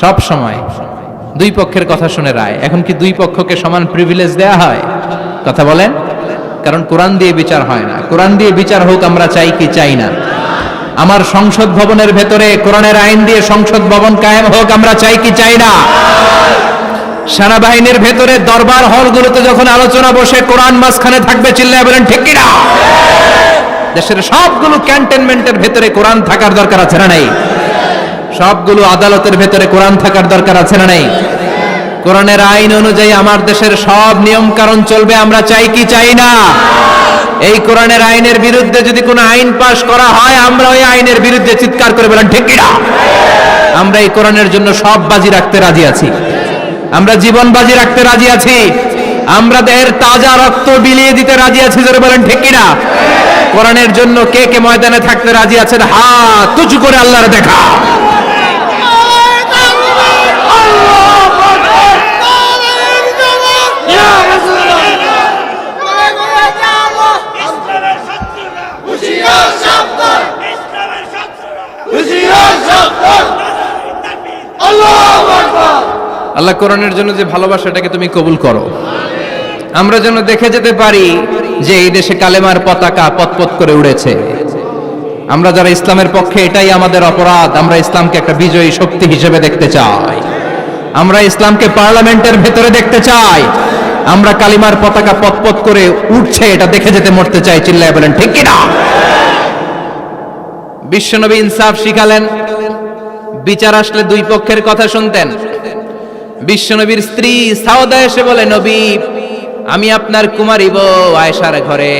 সব সময় দুই পক্ষের কথা শুনে রায়। এখন কি দুই পক্ষকে সমান প্রিভিলেজ দেয়া হয়? কথা বলেন। কারণ কোরআন দিয়ে বিচার হয় না। কোরআন দিয়ে বিচার হোক আমরা চাই কি চাই না? আমার সংসদ ভবনের ভেতরে কোরআনের আইন দিয়ে সংসদ ভবন কায়েম হোক আমরা চাই কি চাই না? সেনাবাহিনীর ভেতরে দরবার হলগুলোতে যখন আলোচনা বসে কোরআন মাঝখানে থাকবে, চিল্লায় বলেন ঠিক কিনা? দেশের সবগুলো ক্যান্টনমেন্টের ভেতরে কোরআন থাকার দরকার আছে না নাই? সবগুলো আদালতের ভেতরে কোরআন থাকার দরকার আছে না নাই? কোরআনের আইন অনুযায়ী আমার দেশের সব নিয়ম কানুন চলবে, আমরা চাই কি চাই না? এই কোরআনের আইনের বিরুদ্ধে যদি কোনো আইন পাশ করা হয়, আমরা ওই আইনের বিরুদ্ধে চিৎকার করে বলেন ঠিক কি না? আমরা এই কোরআনের জন্য সব বাজি রাখতে রাজি আছি, আমরা জীবন বাজি রাখতে রাজি আছি, আমরা দেহের তাজা রক্ত বিলিয়ে দিতে রাজি আছি, জোরে বলেন ঠিক কি না? কোরআনের জন্য কে কে ময়দানে থাকতে রাজি আছেন? হাত উঁচু করে আল্লাহর দেখা। আল্লাহ কোরআনের জন্য যে ভালোবাসা, এটাকে তুমি কবুল করো। আমরা যেন দেখে যেতে পারি যে এই দেশে কালেমার পতাকা পতপত করে উড়েছে। আমরা যারা ইসলামের পক্ষে, এটাই আমাদের অপরাধ। আমরা ইসলামকে একটা বিজয়ী শক্তি হিসেবে দেখতে চাই, আমরা ইসলামকে পার্লামেন্টের ভেতরে দেখতে চাই, আমরা কালিমার পতাকা পতপত করে উঠছে এটা দেখে যেতে মরতে চাই। চিল্লায় বলেন ঠিক কি না? বিশ্বনবী ইনসাফ শিখালেন, বিচার আসলে দুই পক্ষের কথা শুনতেন। বিশ্বনবীর স্ত্রী সাউদা এসে বলে, নবী, আমি আপনার কুমারী বউ আয়েশার ঘরে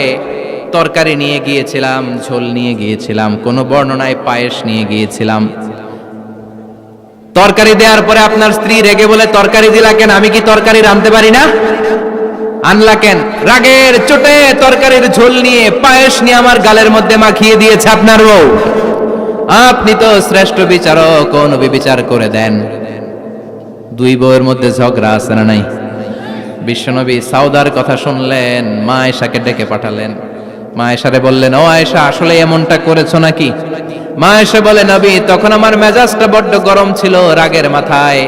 তরকারি নিয়ে গিয়েছিলাম, ঝোল নিয়ে গিয়েছিলাম, কোন বর্ণনায় পায়েস নিয়ে গিয়েছিলাম। তরকারি দেওয়ার পরে আপনার স্ত্রী রেগে বলে, তরকারি দিলা কেন? আমি কি তরকারি রাঁধতে পারি না? আনলা কেন? রাগের চোটে তরকারির ঝোল নিয়ে পায়েস নিয়ে আমার গালের মধ্যে মাখিয়ে দিয়েছে আপনার বউ। আপনি তো শ্রেষ্ঠ বিচারক, ও নবী বিচার করে দেন। দুই বউয়ের মধ্যে ঝগড়া আছে না নাই? বিশ্বনবী সাউদার কথা শুনলেন, মা আয়েশাকে ডেকে পাঠালেন। মা আয়েশারে বললেন, ও আয়েশা, আসলে এমনটা করেছো নাকি? মা আয়েশা বলে, নবী, তখন আমার মেজাজটা বড্ড গরম ছিল, রাগের মাথায়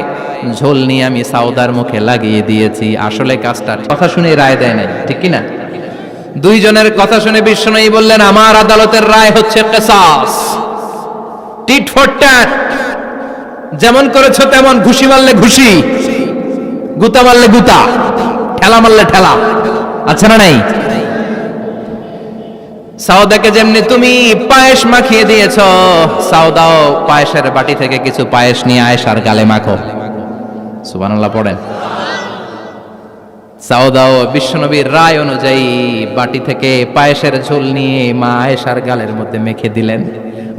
ঝোল নিয়ে আমি সাউদার মুখে লাগিয়ে দিয়েছি। আসলে কাজটা কথা শুনে রায় দেয় নাই, ঠিক কি না? দুইজনের কথা শুনে বিশ্বনবী বললেন, আমার আদালতের রায় হচ্ছে কিসাস, টিট ফর ট্যাট। যেমন করেছো তেমন, ঘুষি মারলে ঘুষি, গুতা মারলে গুতা, ঠেলা মারলে ঠেলা, আচ্ছা না নাই? সাউদাকে যেমনি তুমি পায়েস মাখিয়ে দিয়েছ, সাউদাও পায়েসের বাটি থেকে কিছু পায়েস নিয়ে আয়েশার গালে মাখো। সুবহানাল্লাহ পড়েন। সাউদাও বিশ্বনবীর রায় অনুযায়ী বাটি থেকে পায়েসের ঝোল নিয়ে মা আয়েশার গালের মধ্যে মেখে দিলেন।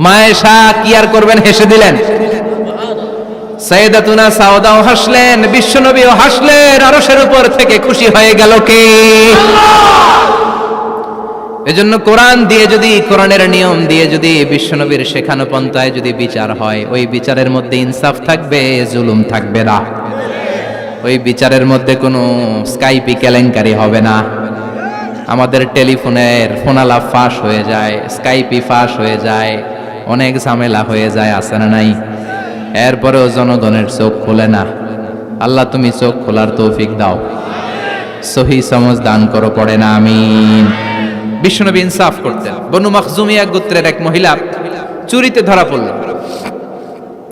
মা আয়েশা কি আর করবেন, হেসে দিলেন। সাইয়েদাতুনা সাউদাও হাসলেন, বিশ্বনবীও হাসলেন। আরশের উপর থেকে খুশি হয়ে গেল কে? এজন্য কোরআন দিয়ে যদি, কোরআনের নিয়ম দিয়ে যদি, বিশ্বনবীর শেখানো পন্থায় যদি বিচার হয়, ওই বিচারের মধ্যে ইনসাফ থাকবে, জুলুম থাকবে না। ওই বিচারের মধ্যে কোনো স্কাইপি কেলেঙ্কারি হবে না। আমাদের টেলিফোনের ফোনালাপ ফাঁস হয়ে যায়, স্কাইপি ফাঁস হয়ে যায়, অনেক ঝামেলা হয়ে যায়, আছে না নাই? এরপরেও জনগণের চোখ খোলে না। আল্লাহ তুমি চোখ খোলার তৌফিক দাও, সহি সমঝ দান করো, পড়ে না আমিন। বিশ্বনবী ইনসাফ করতেন। বনু মাখজুমিয়া গোত্রের এক মহিলা চুরিতে ধরা পড়ল।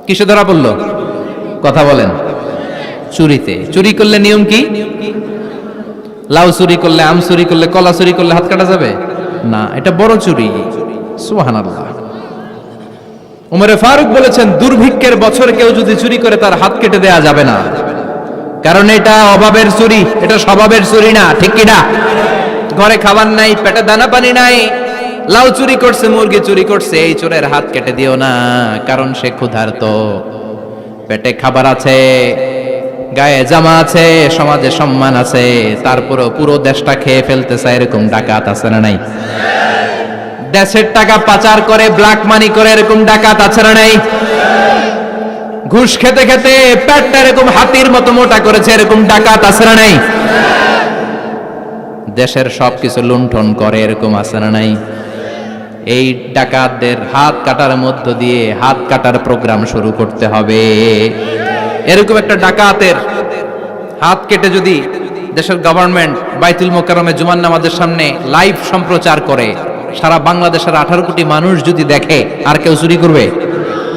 কিসে ধরা পড়ল? কথা বলেন। চুরিতে। চুরি করলে নিয়ম কি? লাউ চুরি করলে, আম চুরি করলে, কলা চুরি করলে হাত কাটা যাবে না, এটা বড় চুরি। সুবহানাল্লাহ। উমরে ফারুক বলেছেন, দুর্ভিক্ষের বছর কেউ যদি চুরি করে তার হাত কেটে দেয়া যাবে না, কারণ এটা অভাবের চুরি, এটা স্বভাবের চুরি না, ঠিক কি না? ঘরে খাবার নাই, পেটে দানা পানি নাই, লাউ চুরি করছে, মুরগি চুরি করছে, এই চোরের হাত কেটে দিও না, কারণ সে ক্ষুধার্ত, পেটে খাবার আছে, গায়ে জামা আছে, সমাজে সম্মান আছে, তারপরেও পুরো দেশটা খেয়ে ফেলতে চায়, এরকম ডাকাত আছে না নাই? দেশের টাকা পাচার করে, ব্ল্যাক মানি করে, এরকম ডাকাত আছে না নাই? ঘুষ খেতে খেতে পেটটা এরকম হাতির মতো মোটা করেছে, এরকম ডাকাত আছে না নাই? দেশের সবকিছু লুণ্ঠন করে, এরকম আছে না নাই? এই ডাকাতদের হাত কাটার মধ্য দিয়ে হাত কাটার প্রোগ্রাম শুরু করতে হবে। এরকম একটা ডাকাতের হাত কেটে যদি দেশের গভর্নমেন্ট বাইতুল মোকাররমে জুমার নামাজের সামনে লাইভ সম্প্রচার করে, সারা বাংলাদেশের 18 কোটি মানুষ যদি দেখে, আর কেউ চুরি করবে?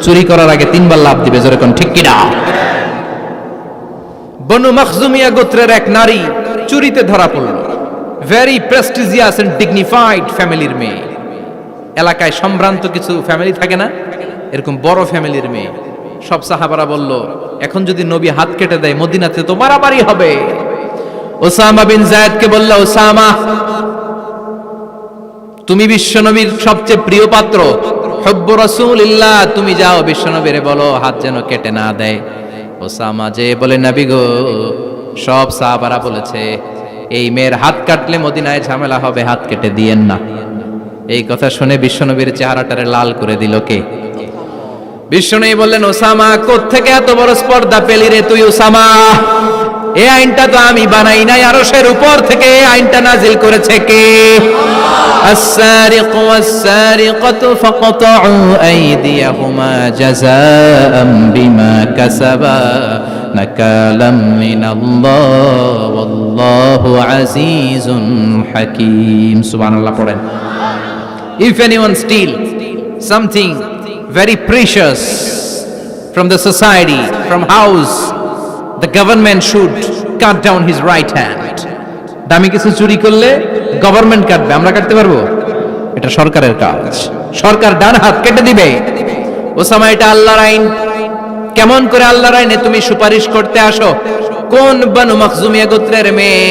চুরি করার আগে 3 বার লাভ দিবে, যেরকম ঠিক কিনা? বনু মাখজুমিয়া গোত্রের এক নারী চুরিতে ধরা পড়ল। ভেরি প্রেস্টিজিয়াস এন্ড ডিগনিফাইড ফ্যামিলির মেয়ে, এলাকায় সম্ভ্রান্ত কিছু ফ্যামিলি থাকে না, এরকম বড় ফ্যামিলির মেয়ে। সব সাহাবারা বলল, এখন যদি নবী হাত কেটে দেয় মদিনাতে তো মারামারি হবে। ওসামা বিন যায়েদকে বলল, ওসামা তুমি বিশ্বনবীর সবচেয়ে প্রিয় পাত্র, হুব্বু রাসূলিল্লাহ, তুমি যাও বিশ্বনবীরে বলো হাত যেন কেটে না দেয়। ওসামা যে বলে, নবী গো, সব সাহাবারা বলেছে এই মেয়ের হাত কাটলে মদিনায় ঝামেলা হবে, হাত কেটে দিয়েন না। এই কথা শুনে বিশ্বনবীর চেহারাটারে লাল করে দিল কে? বিশ্বনবী বললেন, ওসামা কোত্থেকে এত বড় স্পর্ধা পেলি রে তুই ওসামা? এই আইনটা তো আমি বানাই নাই, আরশের উপর থেকে এই আইনটা নাজিল করেছে কে? السارق والسارقة فقطعوا أيديهما جزاء بما كسبا نكالا من الله والله عزيز حكيم. سبحان الله. পড়েন, if anyone steal something very precious from the society, from house, the government should cut down his right hand. দামি কিছু চুরি করলে গভর্নমেন্ট কাটবে, আমরা কাটতে পারবো? এটা সরকারের কাজ, সরকার ডান হাত কেটে দিবে। ওসামা, এটা আল্লাহর আইন। কেমন করে আল্লাহর আইনে তুমি সুপারিশ করতে আসো? কোন বানু মাখজুমিয়া গোত্রের মেয়ে?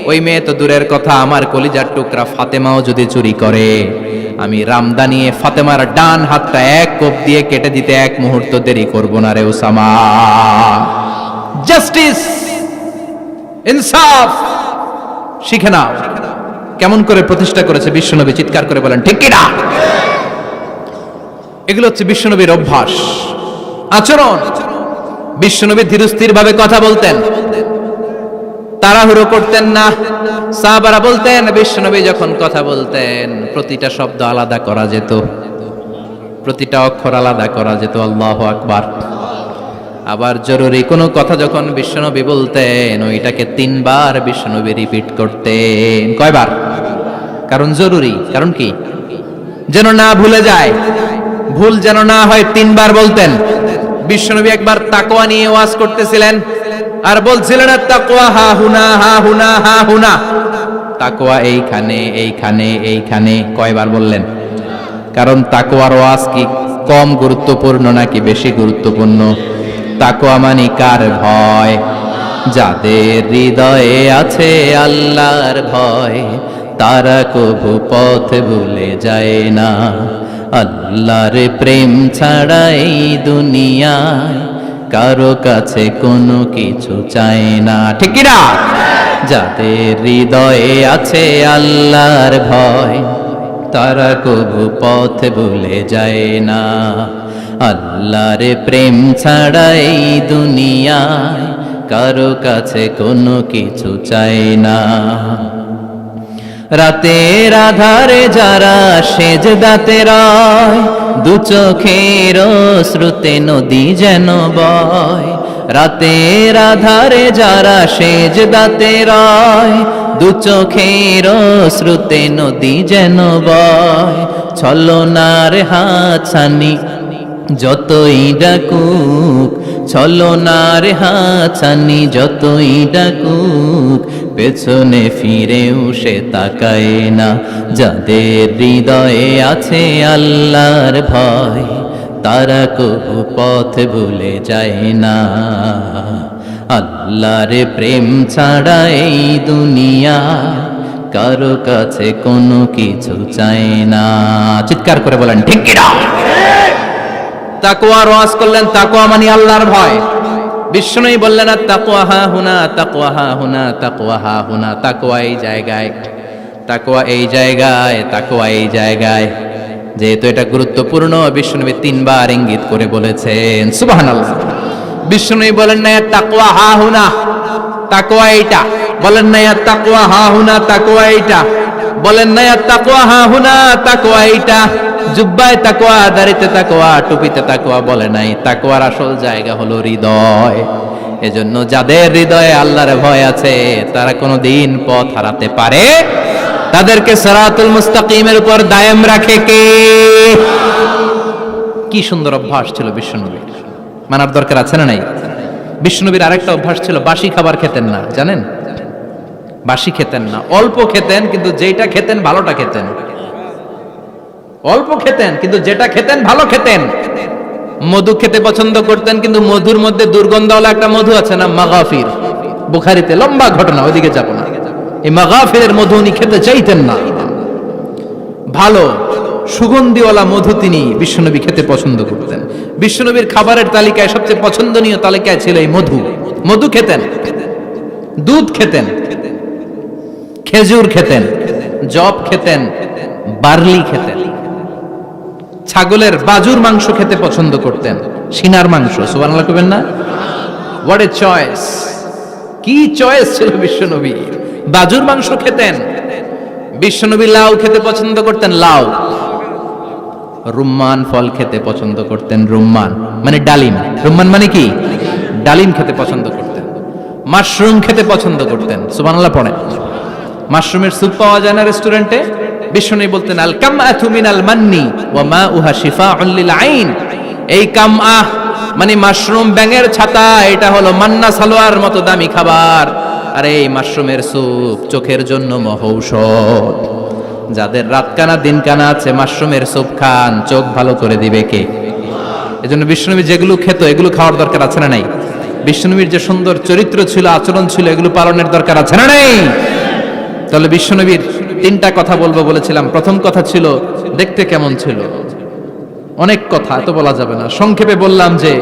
ওই মেয়ে তো দূরের কথা, আমার কলিজার টুকরা ফাতেমাও যদি চুরি করে, আমি রামদানিয়ে ফাতেমার ডান হাতটা এক কোপ দিয়ে কেটে দিতে এক মুহূর্ত দেরি করব না রে ওসামা। জাস্টিস, ইনসাফ শিখে নাও। কেমন করে প্রতিষ্ঠা করেছে বিশ্বনবী, চিৎকার করে বলেন ঠিক কি না? এগুলো হচ্ছে বিশ্বনবীর অভ্যাস, আচরণ। বিশ্বনবী ধীরস্থির ভাবে কথা বলতেন, তাড়াহুড়ো করতেন না। সাহাবারা বলতেন, বিশ্বনবী যখন কথা বলতেন প্রতিটা শব্দ আলাদা করা যেত, প্রতিটা অক্ষর আলাদা করা যেত। আল্লাহু আকবার। আবার জরুরি কোনো কথা যখন বিশ্বনবী বলতেন, ওইটাকে 3 বার বিশ্বনবী রিপিট করতেন। কয়বার? কারণ জরুরি। কারণ কি? যেন না ভুলে যায়, ভুল যেন না হয়, 3 বার বলতেন। বিশ্বনবী একবার তাকওয়া নিয়ে ওয়াজ করতেছিলেন আর বলছিলেন, তাকওয়া হা হুনা হা হুনা হা হুনা, তাকওয়া এইখানে এইখানে এইখানে। কয়বার বললেন? কারণ তাকওয়ার ওয়াজ কি কম গুরুত্বপূর্ণ নাকি বেশি গুরুত্বপূর্ণ? তাকওয়া মানে কার ভয়? যাদের হৃদয়ে আছে আল্লাহর ভয়, তারা কবু পথ ভুলে যায় না। আল্লাহর প্রেম ছাড়া এই দুনিয়ায় কারো কাছে কোনো কিছু চায় না, ঠিক কি না? যাদের হৃদয়ে আছে আল্লাহর ভয়, তারা কবু পথ ভুলে যায় না। আল্লাহর প্রেম ছাড়া এই দুনিয়ায় কারো কাছে কোনো কিছু চায় না। রাতের আধারে যারা সেজদাতে রয়, দু চোখের শ্রুতে নদী যেন বয়। রাতের আধারে যারা সেজদাতে রয়, দু চোখের শ্রুতে নদী যেন বয়। ছলনার হাতছানি যতই ডাকুক, ছলনার হাতছানি যতই ডাকুক, পেছনে ফিরেও সে তাকায় না। যাদের হৃদয়ে আছে আল্লাহর ভয়, তারা কবু পথ ভুলে যায় না। আল্লাহর প্রেম ছাড়া এই দুনিয়া কারো কাছে কোনো কিছু চায় না। চিৎকার করে বলেন ঠিক কি না? তাকওয়ার ওয়াজ করলেন, তাকওয়া মানে আল্লাহর ভয়। বিষ্ণুই বললেন, তাকওয়া হা হুনা, তাকওয়া হা হুনা, তাকওয়া হা হুনা। তাকওয়া এই জায়গায়, তাকওয়া এই জায়গায়, তাকওয়া এই জায়গায়। যেহেতু এটা গুরুত্বপূর্ণ, বিষ্ণুনবী 3 বার ইঙ্গিত করে বলেছেন। সুবহানাল্লাহ। বিষ্ণুই বলেন না তাকওয়া হা হুনা, তাকওয়া এইটা। বলেন না তাকওয়া হা হুনা, তাকওয়া এইটা। বলেন না তাকওয়া হা হুনা, তাকওয়া এইটা। জুব্বায় তাকওয়া, দাড়িতে তাকওয়া, টুপিতে তাকওয়া বলে নাই। তাকওয়ার আসল জায়গা হলো হৃদয়। এজন্য যাদের হৃদয়ে আল্লাহর ভয় আছে, তারা কোনোদিন পথ হারাতে পারে। তাদেরকে সিরাতুল মুস্তাকিমের উপর দায়েম রাখে কে? কি সুন্দর অভ্যাস ছিল বিশ্বনবীর, মানার দরকার আছে না নাই? বিশ্বনবীর আরেকটা অভ্যাস ছিল, বাসি খাবার খেতেন না, জানেন? বাসি খেতেন না, অল্প খেতেন, কিন্তু যেটা খেতেন ভালোটা খেতেন। অল্প খেতেন কিন্তু যেটা খেতেন ভালো খেতেন। মধু খেতে পছন্দ করতেন, কিন্তু মধুর মধ্যে দুর্গন্ধওয়ালা একটা মধু আছে না, মাগাফির, বুখারীতে লম্বা ঘটনা, ওইদিকে যাব না। এই মাগাফিরের মধু উনি খেতে চাইতেন না। ভালো সুগন্ধিওয়ালা মধু তিনি বিশ্বনবী খেতে পছন্দ করতেন। বিশ্বনবীর খাবারের তালিকায় সবচেয়ে পছন্দনীয় তালিকায় ছিল এই মধু। মধু খেতেন, দুধ খেতেন, খেজুর খেতেন, জব খেতেন, বার্লি খেতেন, ছাগলের বাজুর মাংস খেতে পছন্দ করতেন, সিনার মাংস। সুবহানাল্লাহ কইবেন না? What a choice! কি চয়েস ছিল বিশ্বনবী! বাজুর মাংস খেতেন। বিশ্বনবী লাউ খেতে পছন্দ করতেন, লাউ। রুম্মান ফল খেতে পছন্দ করতেন, রুম্মান মানে ডালিম। রুম্মান মানে কি? ডালিম খেতে পছন্দ করতেন। মাশরুম খেতে পছন্দ করতেন। সুবহানাল্লাহ পড়েন। মাশরুমের স্যুপ পাওয়া যায় না রেস্টুরেন্টে? বিশ্বনবী বলতেন, আল কামআতু মিনাল মান্নি ওয়া মাউহা শিফাউন লিল আইন। এই কামআহ মানে মাশরুম, ব্যাঙের ছাতা, এটা হলো মান্না সালোয়ার মতো দামি খাবার। আর এই মাশরুমের স্যুপ চোখের জন্য মহৌষধ। যাদের রাত কানা দিন কানা আছে, মাশরুমের স্যুপ খান, চোখ ভালো করে দিবে কে? এজন্য বিশ্বনবী যেগুলো খেত এগুলো খাওয়ার দরকার আছে না নাই? বিশ্বনবীর যে সুন্দর চরিত্র ছিল, আচরণ ছিল, এগুলো পালনের দরকার আছে না নাই? তাহলে বিশ্বনবীর তিনটা কথা বলবো বলেছিলাম। প্রথম কথা ছিল দেখতে কেমন ছিল। অনেক কথা এত বলা যাবে না, সংক্ষেপে বললাম যে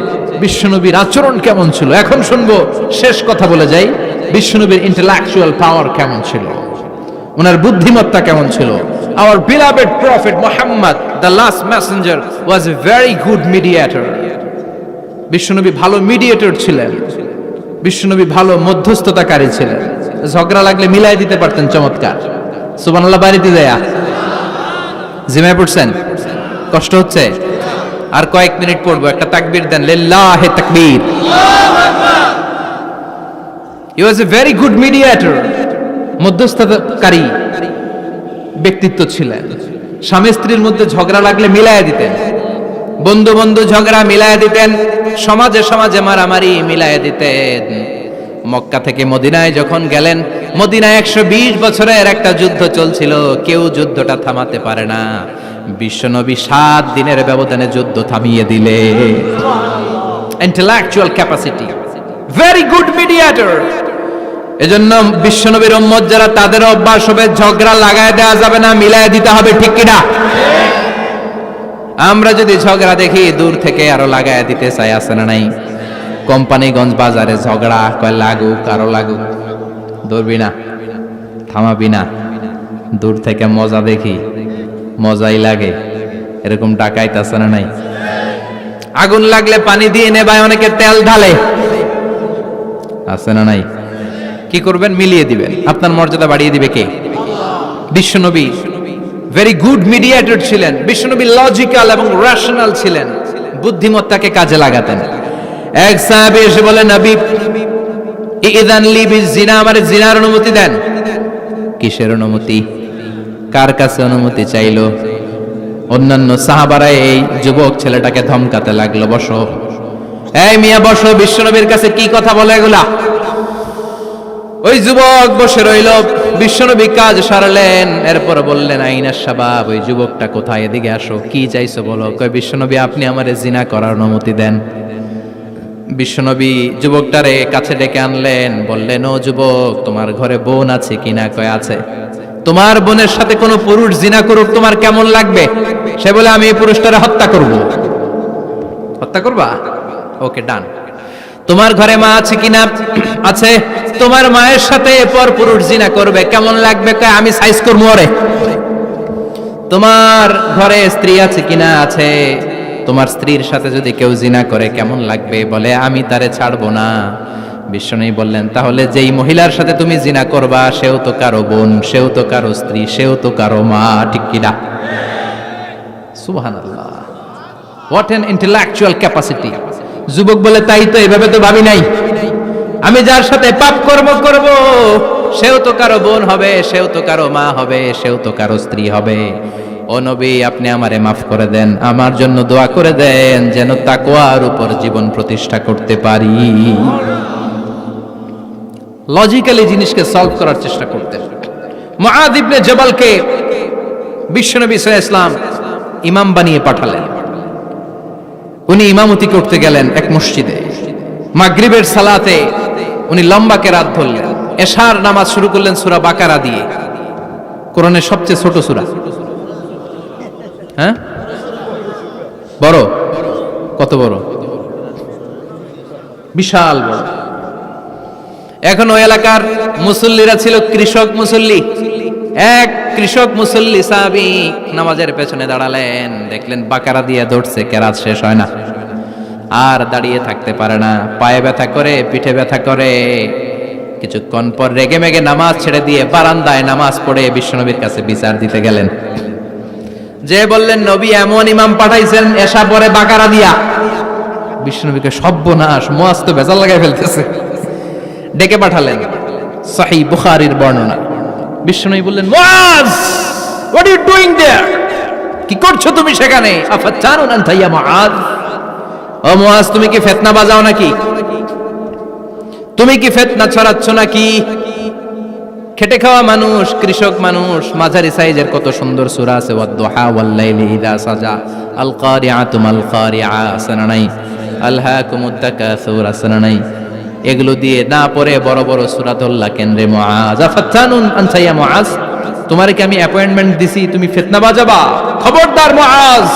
বিশ্বনবীর আচরণ কেমন ছিল। এখন শুনবো, শেষ কথা বলে যাই, বিশ্বনবীর ইন্টেলেকচুয়াল পাওয়ার কেমন ছিল, ওনার বুদ্ধিমত্তা কেমন ছিল। Our beloved prophet Muhammad, the last messenger, was a very good mediator. বিশ্বনবী ভালো মিডিয়েটর ছিলেন। বিশ্বনবী ভালো মধ্যস্থতাকারী ছিলেন। ঝগড়া লাগলে মিলাই দিতে পারতেন চমৎকার। সুবহানাল্লাহ বাড়িতে দেয়া জিমায় পড়ছেন? কষ্ট হচ্ছে? আর কয়েক মিনিট পড়বো, একটা তাকবীর দেন, লিল্লাহি তাকবীর। He was a very good mediator. মধ্যস্থতাকারী ব্যক্তিত্ব ছিলেন। স্বামী স্ত্রীর মধ্যে ঝগড়া লাগলে মিলাইয়া দিতেন, বন্ধু বন্ধু ঝগড়া মিলাইয়া দিতেন, সমাজে সমাজে মারামারি মিলাইয়া দিতেন। মক্কা থেকে মদিনায় যখন গেলেন, মদিনায় 120 বছরের একটা যুদ্ধ চলছিল, কেউ যুদ্ধটা থামাতে পারে না। বিশ্বনবী 7 দিনের ব্যবধানে যুদ্ধ থামিয়ে দিলে। Intellectual capacity, very good mediator. এজন্য বিশ্বনবীর উম্মত যারা, তাদের অভ্যাস হবে ঝগড়া লাগায় দেওয়া যাবে না, মিলায় দিতে হবে। ঠিক কিনা? আমরা যদি ঝগড়া দেখি দূর থেকে আরো লাগায় দিতে চাই, আছে না নাই? কোম্পানিগঞ্জ বাজারে ঝগড়া, কয় লাগুক আরো লাগুক, ধরবি না, থামাবি না। দূর থেকে মজা দেখি, মজাই লাগে, এরকম ডাকাইত আছে না নাই? আগুন লাগলে পানি দিয়ে নেবায়, অনেকে তেল ঢালে, আছে না নাই? কি করবেন? মিলিয়ে দিবেন। আপনার মর্যাদা বাড়িয়ে দিবে কে? বিশ্বনবী ভেরি গুড মিডিয়েটর ছিলেন। বিশ্বনবী লজিক্যাল এবং রেশনাল ছিলেন, বুদ্ধিমত্তাকে কাজে লাগাতেন। এক সাহাবী এসে বলে, নবী ইযান লি বিজিনা, আমারে জিনার অনুমতি দেন। কিসের অনুমতি? কার কাছে অনুমতি চাইলো? অন্যান্য সাহাবারা এই যুবক ছেলেটাকে ধমকাতে লাগলো, বসো, এই মিয়া বসো, বিশ্বনবীর কাছে কি কথা বলে এগুলা? ওই যুবক বসে রইল। বিশ্বনবী কাজ সারলেন, এরপর বললেন, আইনাস শাবাব, ওই যুবকটা কোথায়, এদিকে আসো, কি চাইছো বলো। কয়, বিশ্বনবী আপনি আমারে জিনা করার অনুমতি দেন। বিশ্বনবী যুবকটারে কাছে ডেকে আনলেন, বললেন, ও যুবক, তোমার ঘরে বোন আছে কিনা? কয়, আছে। তোমার বোনের সাথে কোনো পুরুষ জিনা করুক, তোমার কেমন লাগবে? সে বলে, আমি এই পুরুষটারে হত্যা করব। হত্যা করবা? ওকে, ডান। তোমার ঘরে মা আছে কিনা? আছে। তোমার মায়ের সাথে পর পুরুষ জিনা করবে, কেমন লাগবে? কয়, আমি সাইজ করবো ওরে। তোমার ঘরে স্ত্রী আছে কিনা? আছে। তোমার স্ত্রীর সাথে যদি কেউ জিনা করে কেমন লাগবে? বলে, আমি তারে ছাড়বো না। বিশ্বনবী বললেন, তাহলে যেই মহিলার সাথে তুমি জিনা করবা, সেও তো কারো বোন, সেও তো কারো স্ত্রী, সেও তো কারো মা, ঠিক কিনা? সুবহানাল্লাহ, হোয়াট অ্যান ইন্টেলেকচুয়াল ক্যাপাসিটি। যুবক বলে, তাই তো, এভাবে তো ভাবি নাই। আমি যার সাথে পাপ কর্ম করব, সেও তো কারো বোন হবে, সেও তো কারো মা হবে, সেও তো কারো স্ত্রী হবে। ও নবী, আপনি আমারে মাফ করে দেন, আমার জন্য দোয়া করে দেন, যেন তাকওয়ার উপর জীবন প্রতিষ্ঠা করতে পারি। লজিক্যালি জিনিসকে সলভ করার চেষ্টা করতেন। মুআয ইবনে জাবালকে বিশ্বনবী সাল্লাল্লাহু আলাইহি ওয়াসাল্লাম ইমাম বানিয়ে পাঠালেন। উনি ইমামতি করতে গেলেন এক মসজিদে। মাগরিবের সালাতে উনি লম্বা কেরাত ধরলেন। এশার নামাজ শুরু করলেন সূরা বাকারা দিয়ে, কোরআনের সবচেয়ে ছোট সূরা। হ্যাঁ, বড়? কত বড়? বিশাল বড়। এখন ওই এলাকার মুসল্লিরা ছিল কৃষক মুসল্লি। এক কৃষক মুসল্লি সাহাবী নামাজের পেছনে দাঁড়ালেন, দেখলেন বাকারা দিয়ে ধরছে, কেরাত শেষ হয় না, আর দাঁড়িয়ে থাকতে পারে না, পায়ে ব্যথা করে, পিঠে ব্যথা করে। কিছুক্ষণ পর রেগে মেগে নামাজ ছেড়ে দিয়ে বারান্দায় নামাজ পড়ে বিশ্বনবীর কাছে বিচার দিতে গেলেন। যে বললেন, নবী এমন ইমাম পাঠাইছেন এশা পরে বাকারা দিয়া। বিশ্বনবীকে সর্বনাশ, মুয়াজ তো ভেজাল লাগাই ফেলতেছে। ডেকে পাঠালেন, সহিহ বুখারীর বর্ণনা। বিশ্বনবী বললেন, Muaz, what are you doing there? কি করছো তুমি সেখানে? আফাতানুন আনতা ইয়া মুআজ? ও মুয়াজ, তুমি কি ফিতনা বাজাও নাকি? তুমি কি ফিতনা ছড়াচ্ছ নাকি? খেটে খাওয়া মানুষ, কৃষক মানুষ, মাঝারি সাইজের কত সুন্দর সূরা আছে, ওয়াদ-দুহা ওয়াল-লাইলি ইযা সাজা, আল কারিআতু মাল কারিআ, সানানাই, আলহাকুমুত তাকাসুর, সানানাই। এগুলো দিয়ে না পড়ে বড় বড় সূরা ধরলা কেন রে মুআজ? আফাতানুন আনতা ইয়া মুআজ? তোমারে কি আমি অ্যাপয়েন্টমেন্ট দিছি তুমি ফিতনা বাজাবা? খবরদার মুআজ,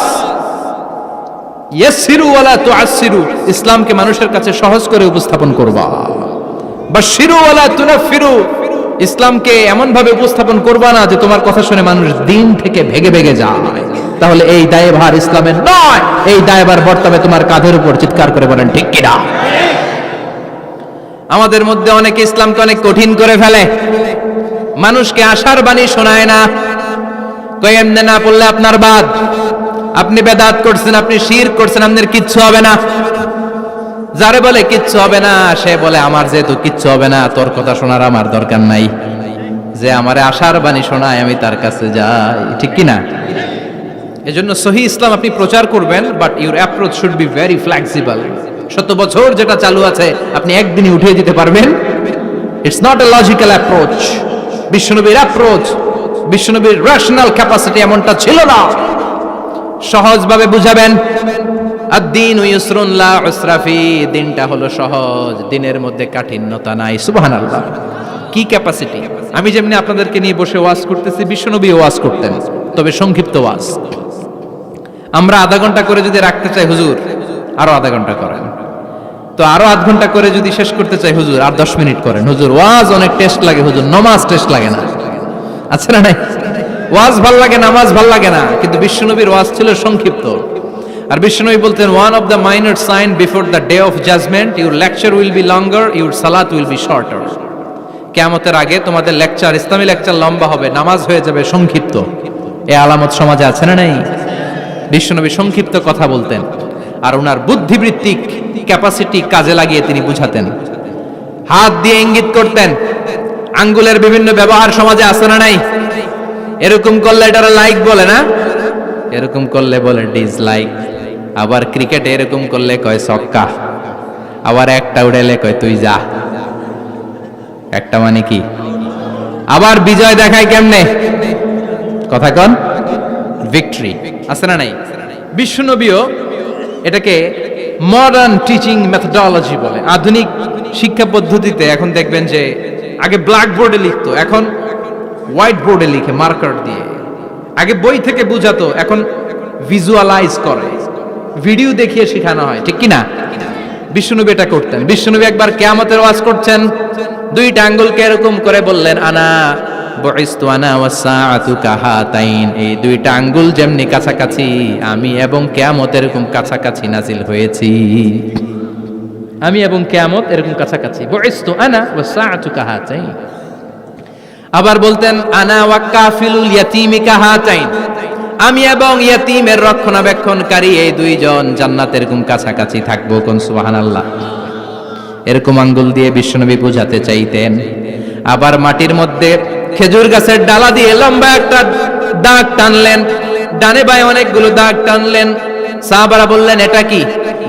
ইয়াসসিরু ওয়ালা তুআসসিরু, ইসলামকে মানুষের কাছে সহজ করে উপস্থাপন করবা। বাশশিরু ওয়ালা তুনাফিরু, ইসলামকে এমন ভাবে উপস্থাপন করবা না যে তোমার কথা শুনে মানুষ দিন থেকে ভেগে ভেগে যায়। তাহলে এই দায়ভার ইসলামের নয়, এই দায়ভার বর্তমানে তোমার কাঁধের উপর। চিৎকার করে বলেন ঠিক কিনা? আমাদের মধ্যে অনেকে ইসলামকে অনেক কঠিন করে ফেলে, মানুষকে আশার বাণী শোনায় না। কই এমনে না পড়লে আপনার বাদ, আপনি বেদাত করছেন, আপনি শিরক করছেন, আপনার কিচ্ছু হবে না। যারে বলে কিচ্ছু হবে না, সে বলে আমার যেহেতু কিচ্ছু হবে না, তোর কথা শোনার আমার দরকার নাই। যে আমারে আশার বাণী শোনায় আমি তার কাছে যাই, ঠিক কি না? এজন্য সহিহ ইসলাম আপনি প্রচার করবেন, but your approach should be very flexible. 100 বছর যেটা চালু আছে আপনি একদিনই উঠিয়ে দিতে পারবেন? It's not a logical approach. বিশ্বনবীর অ্যাপ্রোচ, বিশ্বনবীর রেশনাল ক্যাপাসিটি এমনটা ছিল না। সহজভাবে বুঝাবেন। আদ-দীনু ইউসরুন লা উসরা ফি, দিনটা হলো সহজ, দিনের মধ্যে কাঠিন্যতা নাই। সুবহানাল্লাহ, কি ক্যাপাসিটি! আমি যেমনি আপনাদেরকে নিয়ে বসে ওয়াজ করতেছি, বিশ্বনবী ওয়াজ করতেন, তবে সংক্ষিপ্ত ওয়াজ। আমরা আধা ঘন্টা করে যদি রাখতে চাই, হুজুর আরো আধা ঘন্টা করেন। তো আরো আধ ঘন্টা করে যদি শেষ করতে চাই, হুজুর আর 10 মিনিট করেন। হুজুর ওয়াজ অনেক টেস্ট লাগে, হুজুর নামাজ টেস্ট লাগে না। আচ্ছা না নাই? ওয়াজ ভাল লাগে, নামাজ ভাল লাগে না, কিন্তু বিশ্বনবীর ওয়াজ ছিল সংক্ষিপ্ত। আর বিশ্বনবী বলতেন, one of the minor sign before the day of judgment, your lecture will be longer, your সালাত উইল বি শর্টার। কিয়ামতের আগে তোমাদের লেকচার, ইসলামী লেকচার লম্বা হবে, নামাজ হয়ে যাবে সংক্ষিপ্ত। এই আলামত সমাজে আছে না নাই? বিশ্বনবী সংক্ষিপ্ত কথা বলতেন, আর ওনার বুদ্ধিবৃত্তিক ক্যাপাসিটি কাজে লাগিয়ে তিনি বুঝাতেন। হাত দিয়ে ইঙ্গিত করতেন, আঙ্গুলের বিভিন্ন ব্যবহার সমাজে আছে না নাই? এরকম করলে এটারে লাইক বলে না, এরকম করলে বলে ডিসলাইক। আবার ক্রিকেটে এরকম করলে কয় ছক্কা, আবার একটা উড়াইলে কয় তুই যা। একটা মানে কি? আবার বিজয় দেখায় কেমনে? কথা কন, ভিক্টরি। আছে না নাই? বিশ্বনবীও এটাকে মডার্ন টিচিং মেথডোলজি বলে। আধুনিক শিক্ষা পদ্ধতিতে এখন দেখবেন যে আগে ব্ল্যাক বোর্ডে লিখতো, এখন হোয়াইট বোর্ডে লিখে মার্কার দিয়ে। আগে বই থেকে বুঝাতো, এখন ভিজুয়ালাইজ করে, ভিডিও দেখিয়ে শেখানো হয়, ঠিক কি না? বিশ্বনবী এটা করতেন। বিশ্বনবী একবার কিয়ামতের ওয়াজ করছেন, দুইটা আঙ্গুলকে এরকম করে বললেন, আনা বুইসতু আনা ওয়াস সাআতু কাহাতাইন, এই দুইটা আঙ্গুল যেমনি কাছাকাছি, আমি এবং কিয়ামত এরকম কাছাকাছি নাজিল হয়েছি। আমি এবং কিয়ামত এরকম কাছাকাছি। বুইসতু আনা ওয়াস সাআতু কাহাতাইন। আবার বলতেন, আনা ওয়া কাফিলুল ইয়াতীমি কাহাতাইন, আমি এবং ইয়াতীমের রক্ষণাবেক্ষণকারী এই দুইজন জান্নাতের এরকম কাছাকাছি থাকবো। কোন সুবহানাল্লাহ। এরকম আঙ্গুল দিয়ে বিশ্বনবী বুঝাতে চাইতেন। আবার মাটির মধ্যে খেজুর গাছের ডালা দিয়ে লম্বা একটা দাগ টানলেন, ডানে বায়ে অনেকগুলো দাগ টানলেন। সাহাবারা বললেন, এটা কি?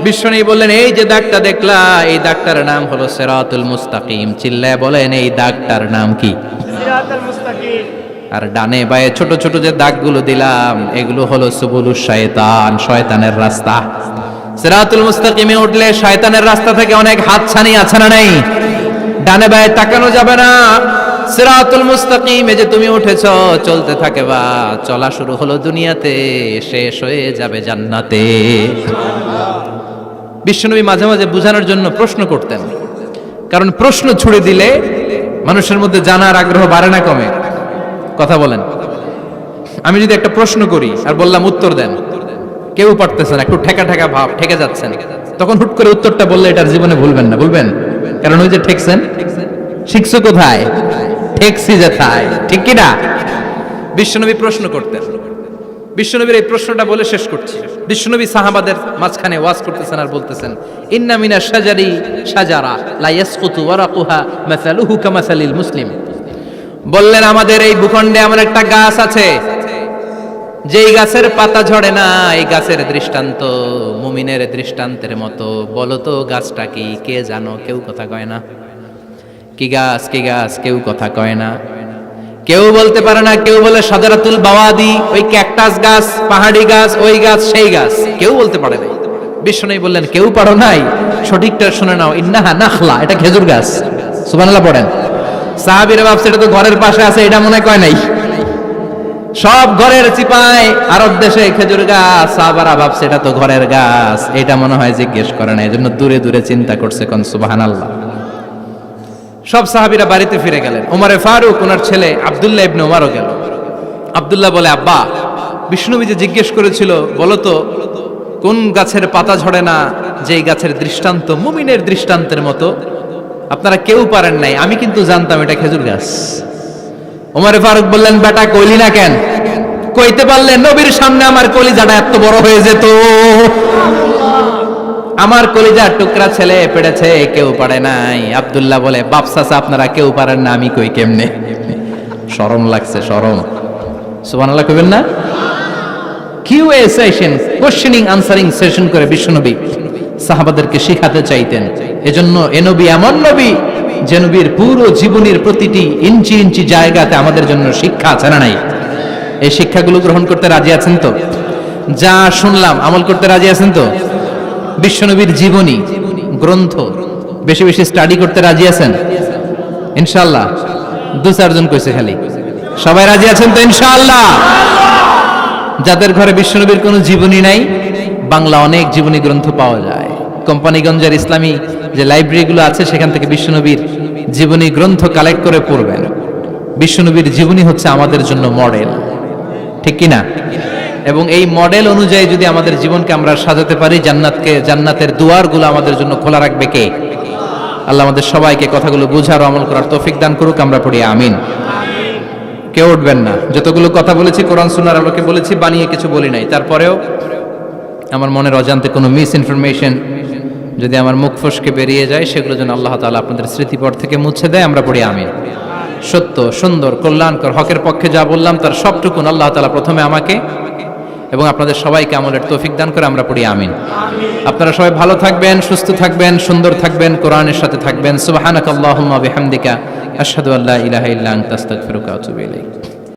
বিশ্বনবী বললেন, এই যে দাগটা দেখলা, এই দাগটার নাম হলো সিরাতুল মুস্তাকিম। চিল্লায় বলেন, এই দাগটার নাম কি? সিরাতুল মুস্তাকিম। আর ডানে বায়ে ছোট ছোট যে দাগগুলো দিলাম এগুলো হলো সুবুলুশ শায়তান, শয়তানের রাস্তা। সিরাতুল মুস্তাকিমে উঠলে শয়তানের রাস্তা থেকে অনেক হাতছানি আছে না নেই? ডানে বায়ে তাকানো যাবে না। সিরাতুল মুস্তাকিমে যে তুমি উঠেছো, চলতে থাকে বা চলা শুরু হলো দুনিয়াতে, শেষ হয়ে যাবে জান্নাতে। বিশ্বনবী মাঝে মাঝে বুঝানোর জন্য প্রশ্ন করতেন, কারণ প্রশ্ন ছুড়ে দিলে মানুষের মধ্যে জানার আগ্রহ বাড়ে না কমে? কথা বলেন। আমি যদি একটা প্রশ্ন করি আর বললাম উত্তর দেন, কেউ পারতেছেন, একটু ঠেকা ঠেকা ভাব, ঠেকে যাচ্ছেন, তখন হুট করে উত্তরটা বললে এটার জীবনে ভুলবেন না, বলবেন? কারণ ওই যে ঠেকছেন, শিখছো কোথায়? ঠেকছি যেথায়, ঠিক কি না? বিশ্বনবী প্রশ্ন করতেন। বিশ্বনবীর এই প্রশ্নটা বলে শেষ করছি। বিশ্বনবী সাহাবাদের মাঝখানে ওয়াজ করতেছেন আর বলতেছেন, ইন্না মিনাশ শাজারি শাজারা লা ইয়াসকুতু ওয়ারাকুহা মাসালুহু কামাসালিল মুসলিম। বললেন, আমাদের এই ভূখণ্ডে এমন একটা গাছ আছে, যেই গাছের পাতা ঝরে না, এই গাছের দৃষ্টান্ত মুমিনের দৃষ্টান্তের মতো। বলো তো গাছটা কি? কে জানো? কেউ কথা কয় না। কি গাছ? কি গাছ? কেউ কথা কয় না, কেউ বলতে পারে না। কেউ বলে শাজারাতুল বাওয়াদি, ওই ক্যাকটাস গাছ, পাহাড়ি গাছ, ওই গাছ, সেই গাছ, কেউ বলতে পারে না। বিশ্বনবী বললেন, কেউ পারো নাই? সঠিকটা শুনে নাও, ইন্নাহা নাখলা, এটা খেজুর গাছ। সুবহানাল্লাহ পড়েন। সাহাবীরা ভাবছে এটা তো ঘরের পাশে আছে, এটা মনে কয় নাই। সব ঘরের চিপায় আরব দেশে খেজুর গাছ, সাহাবারা ভাবছে এটা তো ঘরের গাছ, এটা মনে হয় জিজ্ঞেস করে না, এজন্য দূরে দূরে চিন্তা করছে। কোন সুবহানাল্লাহ। সব সাহাবীরা বাড়িতে ফিরে গেলেন। ওমরে ফারুক, ওনার ছেলে আব্দুল্লাহ ইবনে ওমরও গেল। আব্দুল্লাহ বলে, আব্বা, বিষ্ণুনবী যে জিজ্ঞেস করেছিল, বলো তো কোন গাছের পাতা ঝরে না, যেই গাছের দৃষ্টান্ত মুমিনের দৃষ্টান্তের মতো? আপনারা কেউ পারেন নাই, আমি কিন্তু জানতাম এটা খেজুর গাছ। ওমরে ফারুক বললেন, বেটা কইলি না কেন? কইতে পারলে নবীর সামনে আমার কলিজাটা এত বড় হয়ে যেত। আমার কলিজার টুকরা ছেলে পেড়েছে, কেউ পারে নাই। আব্দুল্লাহ বলে, বাপ চাচা আপনারা কেউ পারেন না, আমি কই কেমনে? শরম লাগছে, শরম। সুবহানাল্লাহ কইবেন না? QA session, questioning answering session করে বিশ্বনবী সাহাবাদেরকে শিখাতে চাইতেন। এজন্য এ নবী এমন নবী যে নবীর পুরো জীবনের প্রতিটি ইঞ্চি ইঞ্চি জায়গাতে আমাদের জন্য শিক্ষা আছে না নাই? এই শিক্ষাগুলো গ্রহণ করতে রাজি আছেন তো? যা শুনলাম আমল করতে রাজি আছেন তো? বিশ্বনবীর জীবনী গ্রন্থ বেশি বেশি স্টাডি করতে রাজি আছেন ইনশাআল্লাহ? 2-4 জন কইছে খালি। সবাই রাজি আছেন তো ইনশাআল্লাহ? যাদের ঘরে বিশ্বনবীর কোনো জীবনী নাই, বাংলা অনেক জীবনী গ্রন্থ পাওয়া যায়। কোম্পানিগঞ্জের ইসলামী যে লাইব্রেরিগুলো আছে, সেখান থেকে বিশ্বনবীর জীবনী গ্রন্থ কালেক্ট করে পড়বেন। বিশ্বনবীর জীবনী হচ্ছে আমাদের জন্য মডেল, ঠিক কি না? এবং এই মডেল অনুযায়ী যদি আমাদের জীবনকে আমরা সাজাতে পারি, জান্নাতের দুয়ারগুলো আমাদের জন্য খোলা রাখবে কে? আল্লাহ আমাদের সবাইকে কথাগুলো বুঝার ও আমল করার তৌফিক দান করুক। আমরা পড়ি আমিন। কেউ উঠবেন না। যতগুলো কথা বলেছি কোরআন সুন্নাহর আলোকে বলেছি, বানিয়ে কিছু বলি নাই। তারপরেও আমার মনের অজান্তে কোনো মিস ইনফরমেশন যদি আমার মুখ ফসকে বেরিয়ে যায়, সেগুলো যেন আল্লাহ তাআলা আপনাদের স্মৃতিপট থেকে মুছে দেয়। আমরা পড়ি আমিন। সত্য, সুন্দর, কল্যাণকর, হকের পক্ষে যা বললাম তার সবটুকুন আল্লাহ তাআলা প্রথমে আমাকে এবং আপনাদের সবাইকে আমলের তৌফিক দান করে। আমরা পড়ি আমিন। আপনারা সবাই ভালো থাকবেন, সুস্থ থাকবেন, সুন্দর থাকবেন, কোরআনের সাথে থাকবেন। সুবহানাকাল্লাহুম্মা বিহামদিকা আশহাদু আল্লা ইলাহা ইল্লা আনতা আস্তাগফিরুকা ওয়া আতুবু ইলাইক।